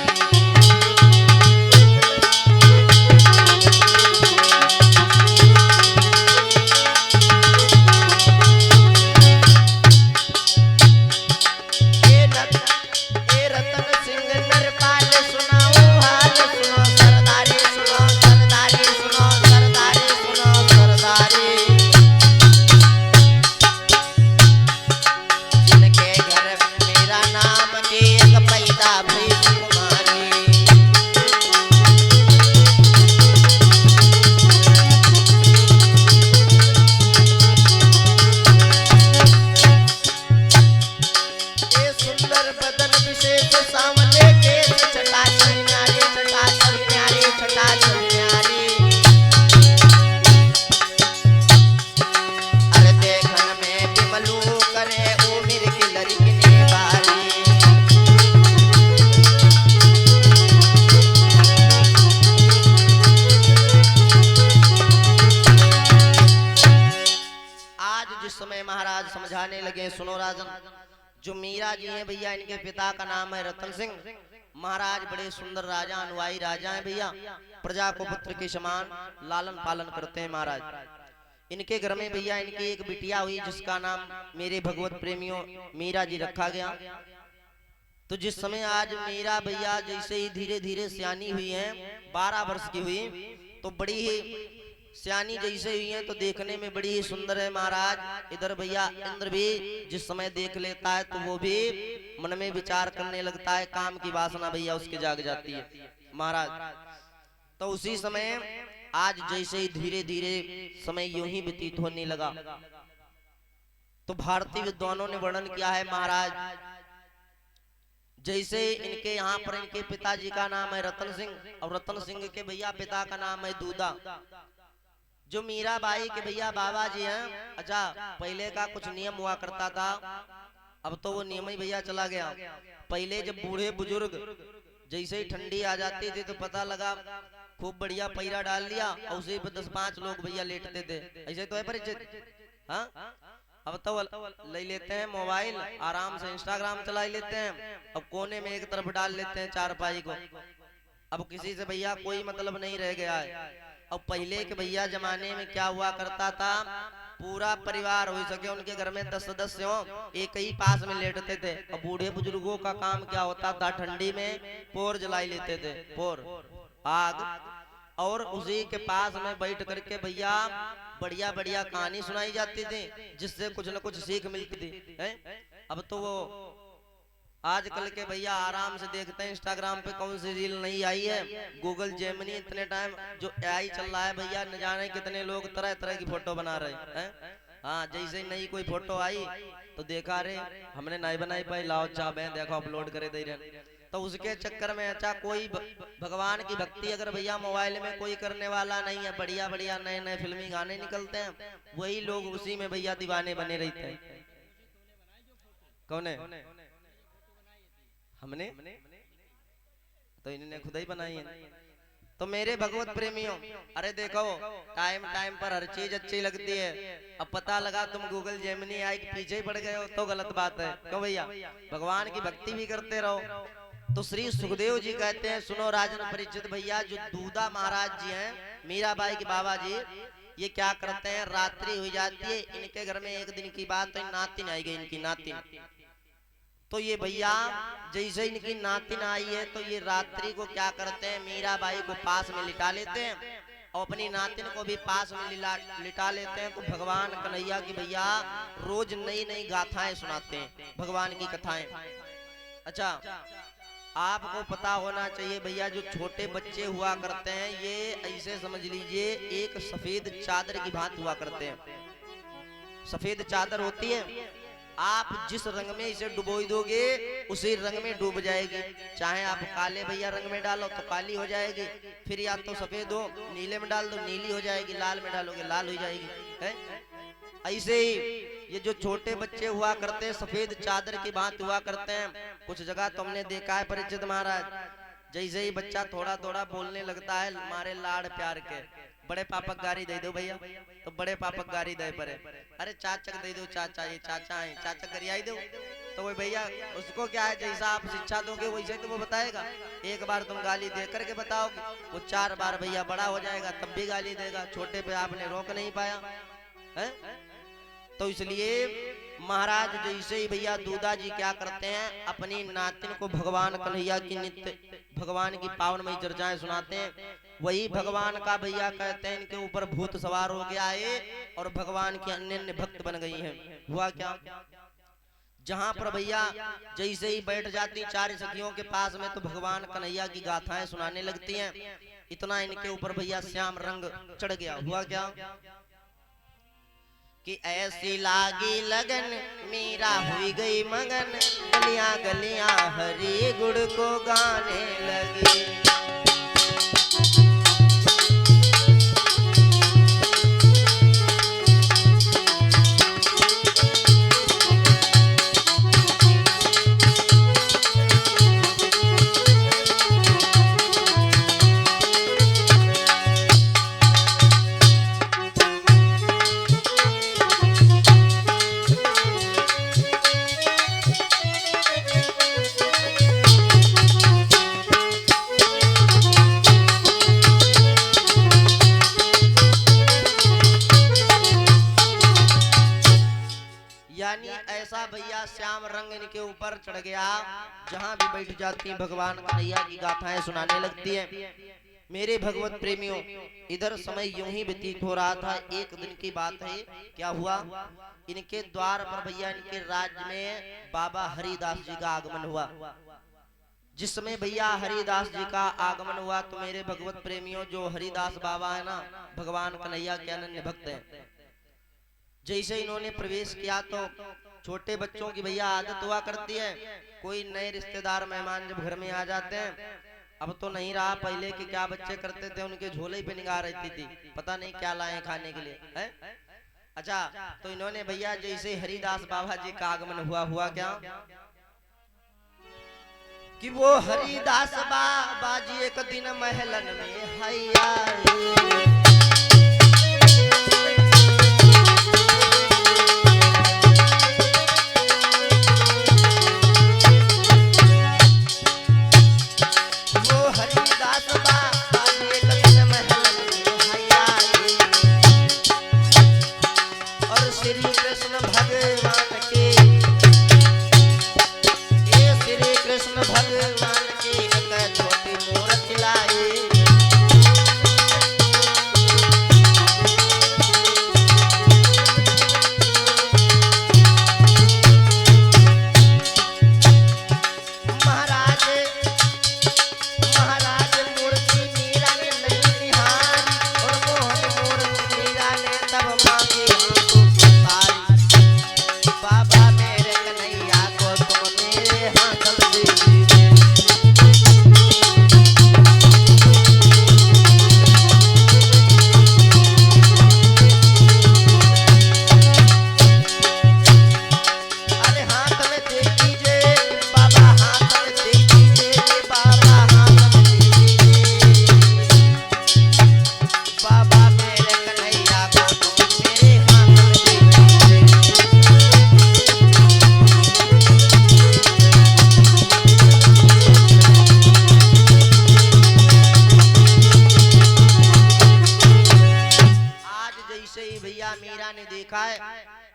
जो मीरा जी हैं भैया, इनके पिता का नाम है रतन सिंह महाराज। बड़े सुंदर राजा, अनुयायी राजा हैं भैया। प्रजा को पुत्र के समान लालन पालन करते हैं महाराज। इनके घर में भैया इनकी एक बिटिया हुई जिसका नाम मेरे भगवत प्रेमियों मीरा जी रखा गया। तो जिस समय आज मीरा भैया जैसे ही धीरे धीरे सियानी हुई है, 12 वर्ष की हुई, तो बड़ी ही सियानी जैसे हुई है तो देखने में बड़ी ही सुंदर है महाराज। इधर भैया इंद्र भी जिस समय देख लेता है तो वो भी मन में विचार करने लगता है, काम की वासना भैया उसके जाग जाती है महाराज। तो उसी समय आज जैसे ही धीरे धीरे समय यूं ही व्यतीत होने लगा, तो भारतीय विद्वानों ने वर्णन किया है महाराज, जैसे इनके यहाँ पर इनके पिताजी का नाम है रतन सिंह और रतन सिंह के भैया पिता का नाम है दूधा। जो मीराबाई के भैया बाबा जी हैं, अच्छा पहले का कुछ नियम हुआ करता था, अब तो वो नियम ही भैया चला गया। पहले जब बूढ़े बुजुर्ग जैसे ही ठंडी आ जाती थी तो पता लगा खूब बढ़िया पैरा डाल लिया और उसे पे 10-5 लोग भैया लेटते थे, ऐसे तो है परिचित। हाँ अब तो ले लेते हैं मोबाइल, आराम से इंस्टाग्राम चला लेते हैं, अब कोने में एक तरफ डाल लेते हैं चारपाई को। अब किसी से भैया कोई मतलब नहीं रह गया है। अब पहले के भैया जमाने में क्या हुआ करता था, पूरा परिवार हो सके उनके घर में 10 सदस्य हो, एक ही पास में लेटते थे। अब बूढ़े बुजुर्गों का काम क्या होता था, ठंडी में पोर जलाई लेते थे, पोर आग, और उसी के पास में बैठ करके भैया बढ़िया बढ़िया कहानी सुनाई जाती थी जिससे कुछ न कुछ सीख मिलती थी। अब तो वो आजकल के भैया आराम से देखते हैं इंस्टाग्राम पे कौन सी रील नहीं आई है, गूगल जेमिनी, इतने टाइम जो एआई चल रहा है भैया, न जाने कितने लोग तरह तरह की फोटो बना रहे हैं। हाँ जैसे नई कोई फोटो आई तो देखा रे हमने नहीं बनाई पाई, लाओ चाबे देखो अपलोड करे दे रहे। तो उसके चक्कर में अच्छा कोई भगवान की भक्ति अगर भैया मोबाइल में कोई करने वाला नहीं है, बढ़िया बढ़िया नए नए फिल्मी गाने निकलते हैं, वही लोग उसी में भैया दीवाने बने रहते हैं। कौन है? हमने तो इन्होंने खुद ही बनाई है। तो मेरे भगवत प्रेमियों, अरे देखो टाइम टाइम पर हर चीज अच्छी लगती है। अब पता लगा तुम गूगल जेमिनी आई के पीछे ही पड़ गए हो तो गलत बात है। क्यों भैया, भगवान की भक्ति भी करते रहो। तो श्री सुखदेव जी कहते हैं, सुनो राजन परिचित भैया, जो दूधा महाराज जी हैं, मीराबाई के बाबा जी, ये क्या करते हैं, रात्रि हो जाती है इनके घर में, एक दिन की बात तो नातिन आई गई, इनकी नातिन। तो ये भैया जैसे इनकी नातिन आई है तो ये रात्रि को क्या करते हैं, मीराबाई को पास में लिटा लेते हैं और अपनी नातिन को भी पास में लिटा लेते हैं। तो भगवान कन्हैया की भैया रोज नई नई गाथाएं सुनाते हैं, भगवान की कथाएं। अच्छा आपको पता होना चाहिए भैया, जो छोटे बच्चे हुआ करते हैं ये ऐसे समझ लीजिए एक सफेद चादर की भांति हुआ करते हैं। सफेद चादर होती है, आप जिस रंग में इसे डुबो दोगे उसी रंग में डूब जाएगी। चाहे आप काले भैया रंग में डालो तो काली हो जाएगी, फिर या तो सफेद हो नीले में डाल दो नीली हो जाएगी, लाल में डालोगे लाल हो जाएगी। है ऐसे ही ये जो छोटे बच्चे हुआ करते हैं सफेद चादर की भांति हुआ करते हैं। कुछ जगह तुमने देखा है परिचित महाराज, जैसे ही बच्चा थोड़ा थोड़ा बोलने लगता है हमारे लाड़ प्यार के, बड़े पापक गाड़ी दे दो भैया, तो बड़े पापक गाड़ी दे परे, अरे चाचक दे दो, चाचा ये चाचा है चाचक गरियाई दो। तो वो भैया उसको क्या है, जैसा आप शिक्षा दोगे वैसे तो वो बताएगा। एक बार तुम गाली दे करके बताओगे, वो 4 बार भैया बड़ा हो जाएगा तब भी गाली देगा। छोटे पे आपने रोक नहीं पाया है। तो इसलिए महाराज जैसे ही भैया दूधा जी क्या करते हैं, अपनी नातिन को भगवान कन्हैया की नित्य भगवान की पावनमयी चर्चाएं सुनाते हैं। वही भगवान का भैया कहते हैं इनके ऊपर भूत सवार हो गया है और भगवान की अन्य भक्त बन गई हैं। हुआ क्या, जहां पर भैया जैसे ही बैठ जाती 4 सखियों के पास में तो भगवान कन्हैया की गाथाएं सुनाने लगती हैं। इतना इनके ऊपर भैया श्याम रंग चढ़ गया। हुआ क्या कि ऐसी लागी लगन मीरा हुई गई मगन, गलियां गलियां हरी गुड़ को गाने लगी। पर चढ़ गया, जहाँ भी बैठ जाती भगवान कन्हैया की गाथाएं सुनाने लगती है। मेरे भगवत प्रेमियों, इधर समय यूं ही व्यतीत हो रहा था। एक दिन की बात है, क्या हुआ, इनके द्वार पर भैया इनके राज्य में बाबा हरिदास जी का आगमन हुआ। जिस समय भैया हरिदास जी का आगमन हुआ तो मेरे भगवत प्रेमियों, जो हरिदास बाबा है ना, भगवान कन्हैया के अनन्य भक्त हैं। जैसे इन्होंने प्रवेश किया तो छोटे बच्चों की भैया आदत हुआ करती है, कोई नए रिश्तेदार मेहमान जब घर में आ जाते हैं, अब तो नहीं रहा, पहले के क्या बच्चे करते थे, उनके झोले पे निगाह रहती थी, पता नहीं क्या लाए खाने के लिए है। अच्छा, तो इन्होंने भैया जैसे हरिदास बाबा जी का आगमन हुआ क्या कि वो हरिदास बाबा जी एक दिन महलन में हैया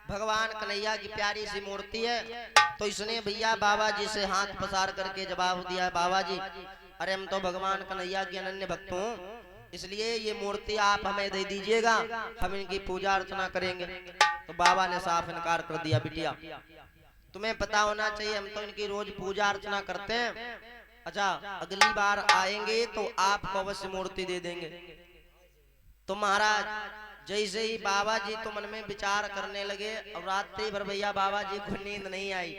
भगवान कन्हैया की प्यारी सी मूर्ति है, तो इसने भैया बाबा जी से हाथ पसार करके जवाब दिया, बाबा जी अरे हम तो भगवान कन्हैया के अनन्य भक्त हूँ, इसलिए ये मूर्ति आप हमें दे दीजिएगा, हम इनकी पूजा अर्चना करेंगे। तो बाबा ने साफ इनकार कर दिया, बिटिया तुम्हें पता होना चाहिए हम तो इनकी रोज पूजा अर्चना करते हैं। अच्छा, अगली बार आएंगे तो आपको अवश्य मूर्ति दे देंगे। तो महाराज जैसे ही बाबा जी तो मन में विचार करने लगे, और रात्रि भर भैया बाबा जी को नींद नहीं आई,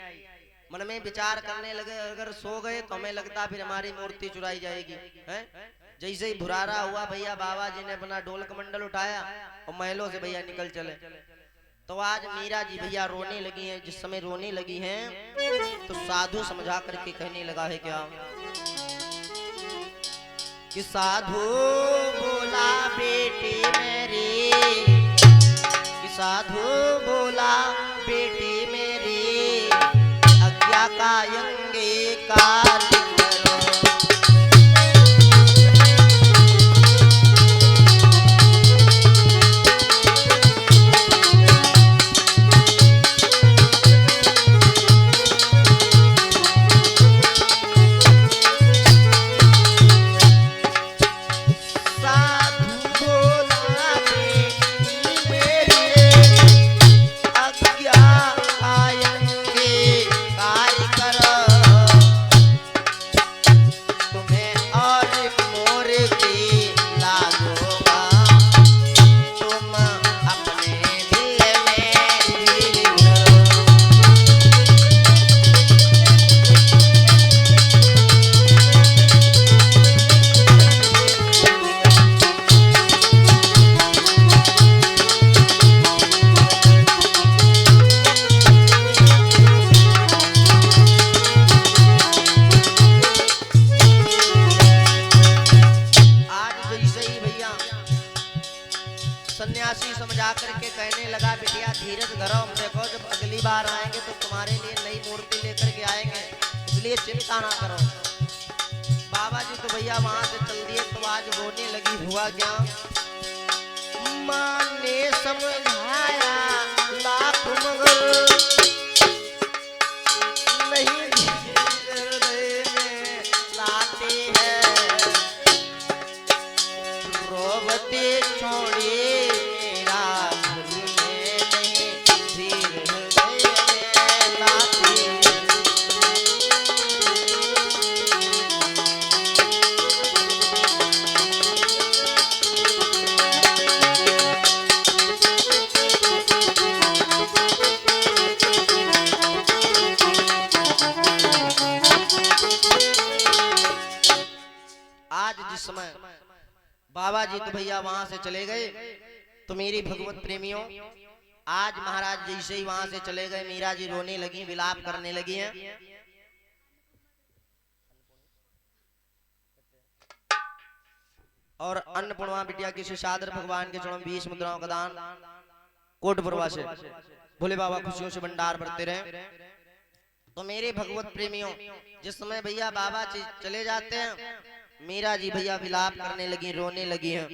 मन में विचार करने लगे अगर सो गए तो हमें लगता फिर हमारी मूर्ति चुराई जाएगी है। जैसे ही भुरारा हुआ भैया बाबा जी ने अपना ढोल कमंडल उठाया और महलों से भैया निकल चले। तो आज मीरा जी भैया रोने लगी हैं, जिस समय रोने लगी हैं तो साधु समझा करके कहने लगा है क्या कि साधु बोला बेटी मेरी, कि साधु बोला बेटी मेरी, अज्ञा का अंगीकार करो। सन्यासी समझा करके कहने लगा बिटिया धीरज धरो, देखो जब अगली बार आएंगे तो तुम्हारे लिए नई मूर्ति लेकर के आएंगे, इसलिए चिंता ना करो। बाबा जी तो भैया वहां से चल दिए। तो आज रोने लगी, हुआ क्या, मां ने समझाया लाख मगर नहीं जिस समय बाबा जी तो भैया वहां से चले गए, तो मेरी भगवत प्रेमियों आज महाराज जैसे ही वहां से चले गए, मीरा जी रोने लगी, विलाप करने लगी हैं। और अन्नपूर्णा बिटिया की शिशादर भगवान के चरणों में 20 मुद्राओं का दान कोटपुरवा से भोले बाबा खुशियों से भंडार भरते रहे। तो मेरे भगवत प्रेमियों जिस समय भैया बाबा चले जाते हैं, मीरा जी भैया विलाप करने लगी, रोने लगी हैं।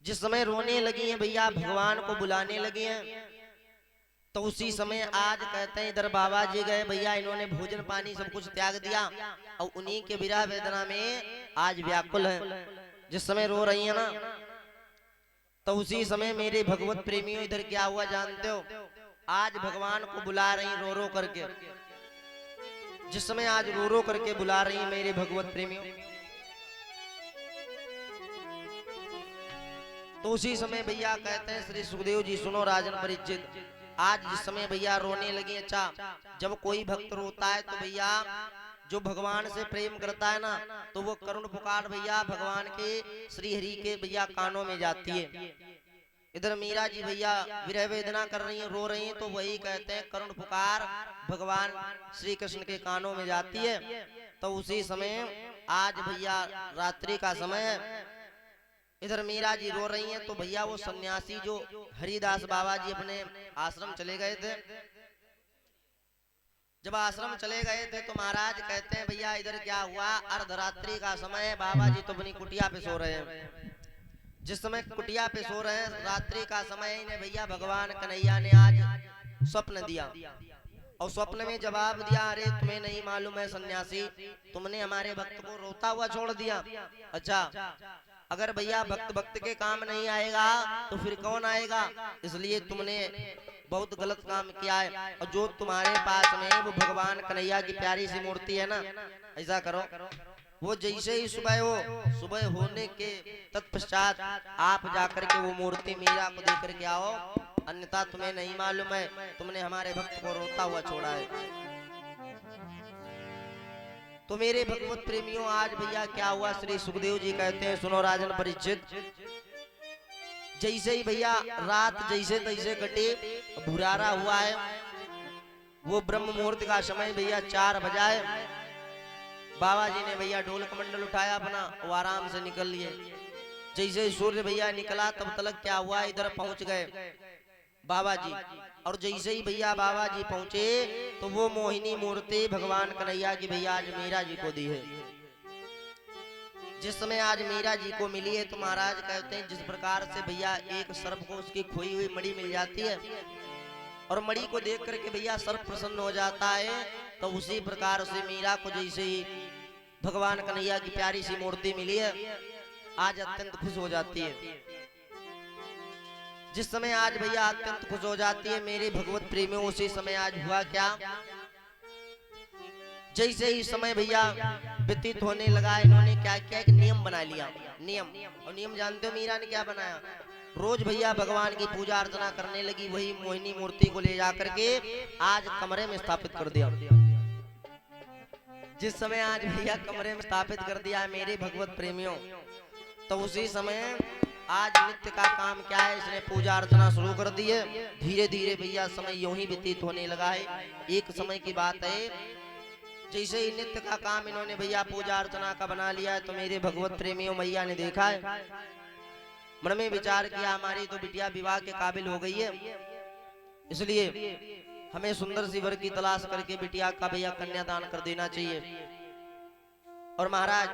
जिस समय रोने लगी हैं भैया, भगवान को बुलाने लगी हैं, तो उसी समय आज कहते हैं इधर बाबा जी गए भैया, इन्होंने भोजन पानी सब कुछ त्याग दिया और उन्हीं के विरह वेदना में आज व्याकुल है। जिस समय रो रही है ना, तो उसी समय मेरे भगवत प्रेमियों इधर क्या हुआ जानते हो, आज भगवान को बुला रही रो रो करके। जिस समय आज रो रो करके बुला रही मेरे भगवत प्रेमियों, तो उसी समय भैया कहते हैं श्री सुखदेव जी सुनो राजन परिचित, आज जिस समय भैया रोने लगी। अच्छा, जब कोई भक्त रोता है तो भैया जो भगवान से प्रेम करता है ना, तो वो करुण पुकार भैया भगवान के श्री हरि के भैया कानों में जाती है। इधर मीरा जी भैया विरह वेदना कर रही हैं, रो रही हैं, तो वही कहते हैं करुण पुकार भगवान श्री कृष्ण के कानों में जाती है। तो उसी समय आज भैया रात्रि का समय है, इधर मीरा जी रो रही हैं, तो भैया वो सन्यासी जो हरिदास बाबा जी अपने आश्रम चले गए थे, जब आश्रम चले गए थे तो महाराज कहते हैं भैया इधर क्या हुआ, अर्धरात्रि का समय है, बाबा जी तो अपनी कुटिया पे सो रहे हैं। जिस समय कुटिया पे सो रहे हैं, रात्रि का समय, इन्हें भैया भगवान कन्हैया ने आज स्वप्न दिया और स्वप्न में जवाब दिया, अरे तुम्हें नहीं मालूम है सन्यासी, तुमने हमारे भक्त को रोता हुआ छोड़ दिया। अच्छा, अगर भैया भक्त के काम नहीं आएगा तो फिर कौन आएगा, इसलिए तुमने बहुत गलत काम किया है। और जो तुम्हारे पास में वो भगवान कन्हैया की प्यारी सी मूर्ति है ना, ऐसा करो वो जैसे ही सुबह होने के तत्पश्चात आप जाकर के वो मूर्ति मीरा को दे करके आओ, अन्यथा तुम्हें नहीं मालूम है तुमने हमारे भक्त को रोता हुआ छोड़ा है। तो मेरे भगवत प्रेमियों आज भैया क्या हुआ, श्री सुखदेव जी कहते हैं सुनो राजन परीक्षित, जैसे ही भैया रात जैसे तैसे कटे, भुरारा हुआ है, वो ब्रह्म मुहूर्त का समय भैया 4 बजा है, बाबा जी ने भैया ढोल कमंडल उठाया अपना, वो आराम से निकल लिए। जैसे सूर्य भैया निकला तब तक क्या हुआ, इधर पहुंच गए बाबा जी, और जैसे ही भैया बाबा जी पहुंचे तो वो मोहिनी मूर्ति भगवान कन्हैया की भैया आज मीरा जी को दी है। जिस समय आज मीरा जी को मिली है, तो महाराज कहते हैं जिस प्रकार से भैया एक सर्प को उसकी खोई हुई मणि मिल जाती है और मणि को देख करके भैया सर्प प्रसन्न हो जाता है, तो उसी प्रकार से मीरा को जैसे ही भगवान कन्हैया की प्यारी सी मूर्ति मिली है, आज अत्यंत खुश हो जाती है। जिस समय आज भैया अत्यंत खुश हो जाती है मेरे भगवत प्रेमियों, उसी समय आज हुआ क्या, जैसे ही समय भैया व्यतीत होने लगा, इन्होंने क्या किया, एक नियम बना लिया। नियम, और नियम जानते हो मीरा ने क्या बनाया, रोज भैया भगवान की पूजा अर्चना करने लगी, वही मोहिनी मूर्ति को ले जाकर के आज कमरे में स्थापित कर दिया। जिस समय आज भैया कमरे में स्थापित कर दिया मेरे भगवत प्रेमियों, तो उसी समय आज नित्य का काम क्या है, इसने पूजा अर्चना शुरू कर दी है। धीरे धीरे भैया समय यूं ही व्यतीत होने लगा है। एक समय की बात है, जैसे ही नित्य का काम इन्होंने भैया पूजा अर्चना का बना लिया है, तो मेरे भगवत प्रेमियों मैया ने देखा है, मन में विचार किया हमारी तो बिटिया विवाह के काबिल हो गई है, इसलिए हमें सुंदर सी वर की तलाश करके बिटिया का भैया कन्यादान कर देना चाहिए। और महाराज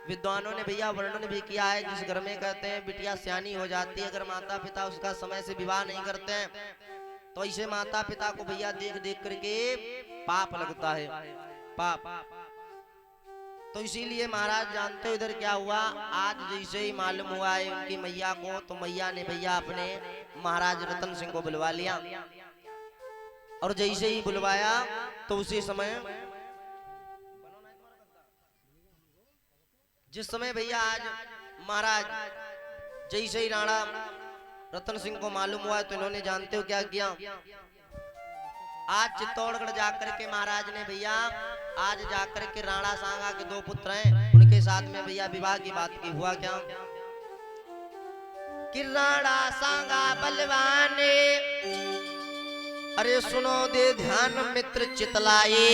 विद्वानों ने भैया वर्णन भी किया है, जिस घर में कहते हैं बिटिया सियानी हो जाती है, अगर माता पिता उसका समय से विवाह नहीं करते हैं, तो ऐसे माता पिता को भैया देख देख करके पाप लगता है, पाप। तो इसीलिए महाराज जानते हो इधर क्या हुआ, आज जैसे ही मालूम हुआ है उनकी मैया को, तो मैया ने भैया अपने महाराज रतन सिंह को बुलवा लिया, और जैसे ही बुलवाया तो उसी समय जिस समय भैया आज महाराज जैसे ही राणा रतन सिंह को मालूम हुआ, तो इन्होंने जानते हो क्या किया, आज चित्तौड़गढ़ जाकर के महाराज ने भैया आज जाकर के राणा सांगा के 2 पुत्र हैं उनके साथ में भैया विवाह की बात की। हुआ क्या कि राणा सांगा बलवाने अरे सुनो दे ध्यान मित्र चितलाए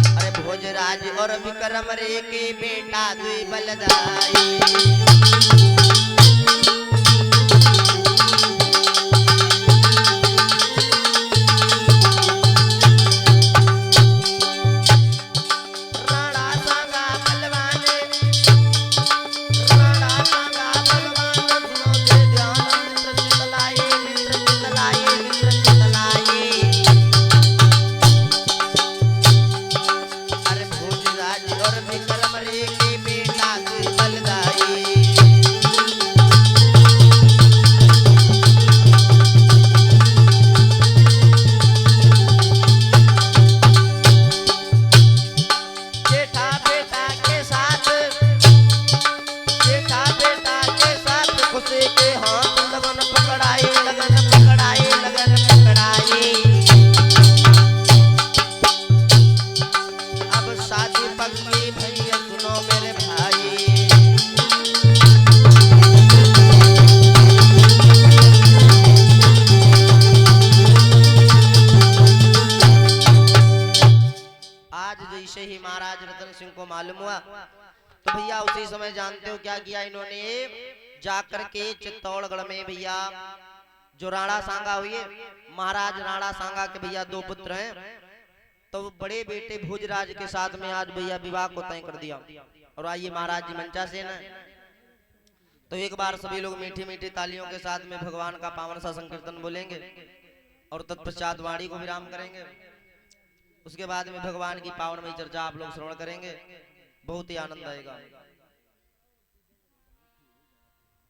अरे भोजराज और विक्रम रे के बेटा दुई बलदाई। मालूम हुआ तो भैया उसी समय जानते हो क्या किया इन्होंने जाकर के चित्तौड़गढ़ में भैया जो राणा सांगा हुए महाराज राणा सांगा के भैया 2 पुत्र हैं तो बड़े बेटे भोजराज के साथ में आज भैया विवाह को तय कर दिया। और आइए महाराज जी मंचा से ना तो एक बार सभी लोग मीठी मीठी तालियों के साथ में भगवान का पावन सा संकीर्तन बोलेंगे और तत्पश्चात वाणी को विराम करेंगे। उसके बाद में भगवान की पावनमयी चर्चा आप लोग श्रवण करेंगे, बहुत ही आनंद आएगा।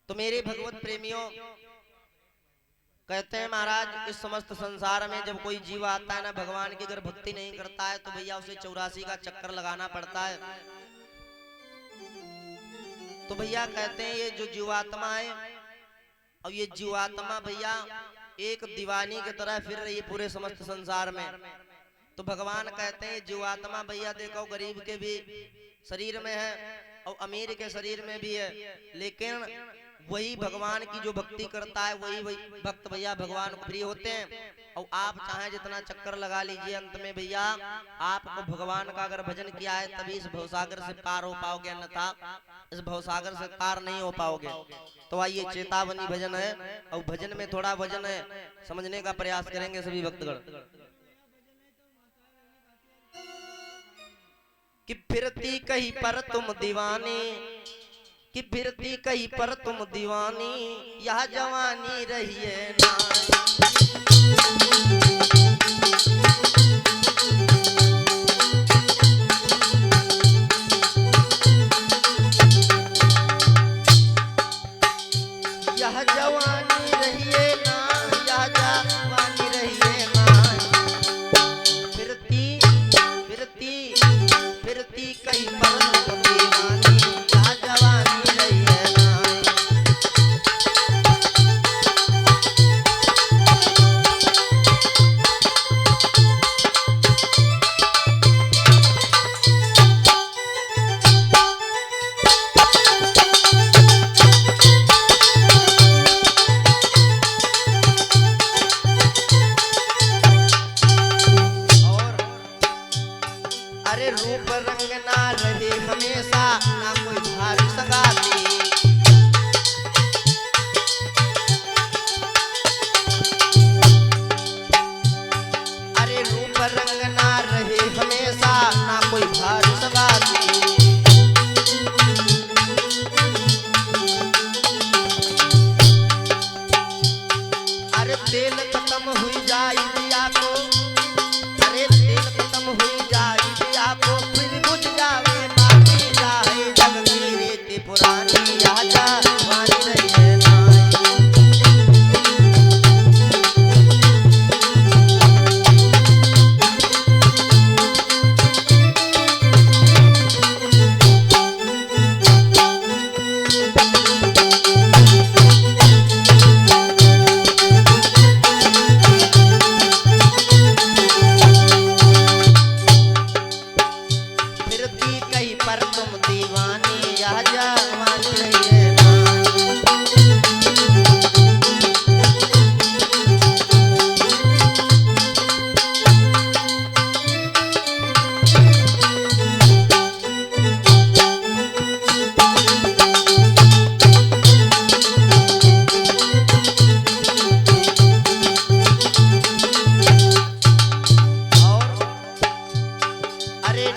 तो मेरे भगवत प्रेमियों कहते हैं महाराज इस समस्त संसार में जब कोई जीव आता है ना भगवान की अगर भक्ति नहीं करता है तो भैया उसे 84 का चक्कर लगाना पड़ता है। तो भैया कहते हैं ये जो जीवात्मा है और ये जीवात्मा भैया एक दीवानी की तरह फिर रही है पूरे समस्त संसार में। तो भगवान कहते हैं जीवात्मा भैया देखो गरीब के भी शरीर में है और अमीर के शरीर में भी है, लेकिन वही भगवान की जो भक्ति करता है वही भक्त भैया भगवान को प्रिय होते हैं। और आप चाहे जितना चक्कर लगा लीजिए अंत में भैया आपको भगवान का अगर भजन किया है तभी इस भवसागर से पार हो पाओगे, अन्यथा इस भवसागर से पार नहीं हो पाओगे। तो आइए चेतावनी भजन है और भजन में थोड़ा वजन है, समझने का प्रयास करेंगे सभी भक्तगण। कि फिरती कहीं पर तुम दीवानी, कि फिरती कहीं पर तुम दीवानी, यह जवानी रही है ना। यह जवानी रही है ना, यह जवानी रही है ना। फिरती फिरती फिरती कहीं पर तुम दीवानी, यह जवानी रही है ना। अरे रूप रंग ना रहे हमेशा, ना कोई भारी संगाती। अरे रूप रंग ना रहे हमेशा, ना कोई भारी संगाती। अरे तेल खत्म हुई जाई दिया को, अरे तेल खत्म हुई जाई आपको फिर बुझ जावे बाकी जाए जग की रीति पुरानी।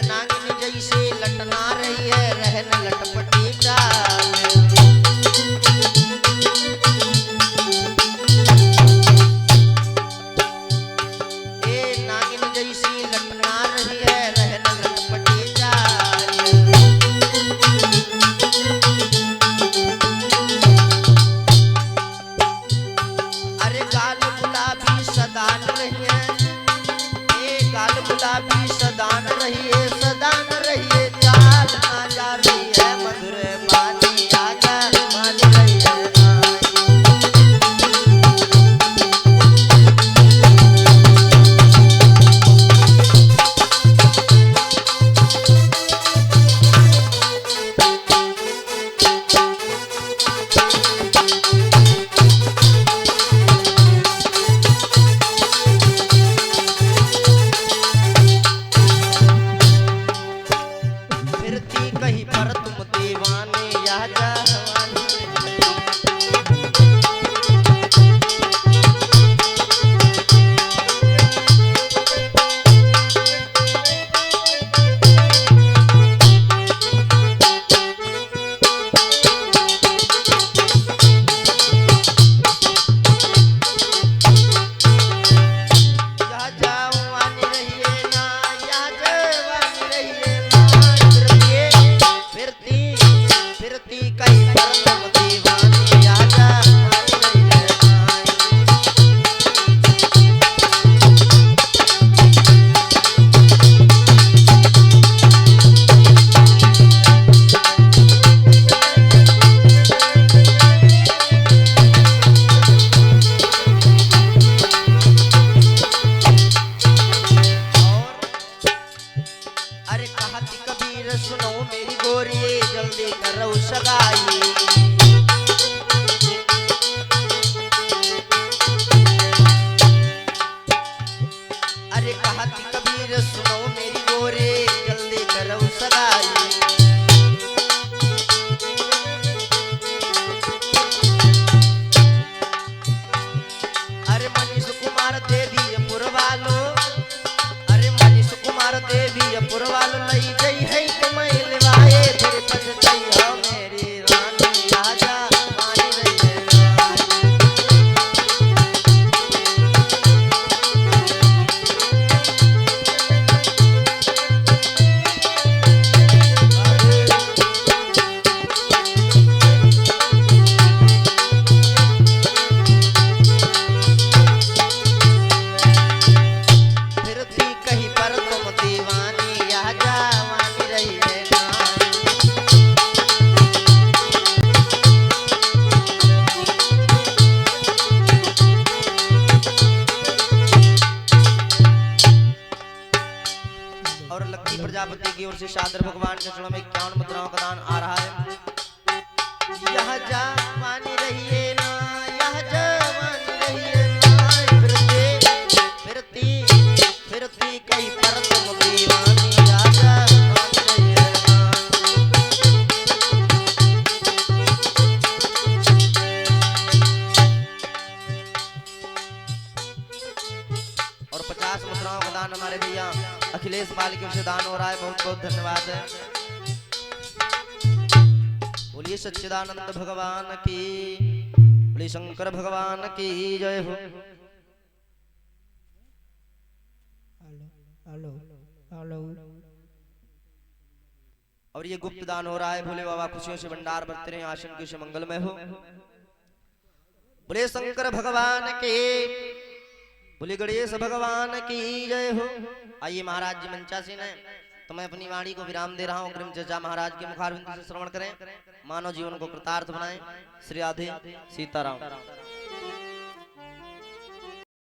नागिन जैसे लटना रही है रहन लटपटी चाल। ए नागिन जैसी लटना रही है रहन लटपटी चाल। अरे गाल गुलाबी सदान रही है, ए गाल गुलाबी सदान रही है, सदान रही है चाल ना जा रही है मधुर बानी आजा मान रही है। फिरती कहीं पर तुम दीवाने या जवानी। या जवानी रहिए ना, या जवानी रहिए ना। फिरती फिरती कहीं पर तुम दीवानी या जवानी रहिए ना। अरे कहा कि कबीर सुनो मेरी गोरी जल्दी करो सगाई। अरे कहा कि कबीर सुनो मेरी गोरी जल्दी करो सगाई। अरे मनीष कुमार देवी पुरवालो, अरे मनीष कुमार देवी पुरवालो लई गई है तुम्हें लिवाए फिर पछताई हो मेरी रानी आजा मानी रही है रानी। फिरती कहीं पर तुम दीवानी या जवानी रही है ना। और लक्की प्रजापति की ओर से शादर भगवान के चरणों में 51 मुद्राओं का दान आ रहा है। यह जवानी रहिए ना, यह जवानी रहिए ना। फिरती फिरती कहीं पर तुम दीवानी या जवानी रहिए ना। और 50 मुद्राओं का दान हमारे भैया अखिलेश पाल की ओर से दान हो रहा है, बहुत बहुत धन्यवाद है। बोलिए सच्चिदानंद भगवान की, बोलिए शंकर भगवान की जय हो। Hello hello. और ये गुप्त दान हो रहा है, भोले बाबा खुशियों से भंडार भरते रहे, आशन की से मंगलमय हो। बोले शंकर भगवान की, बोले गणेश भगवान की जय हो। आइए महाराज जी मंचासीन है, तो मैं अपनी वाणी को विराम दे रहा हूँ। अग्रिम चर्चा महाराज के मुखारविंद से श्रवण करें, मानव जीवन को कृतार्थ बनाएं। श्री राधे सीताराम।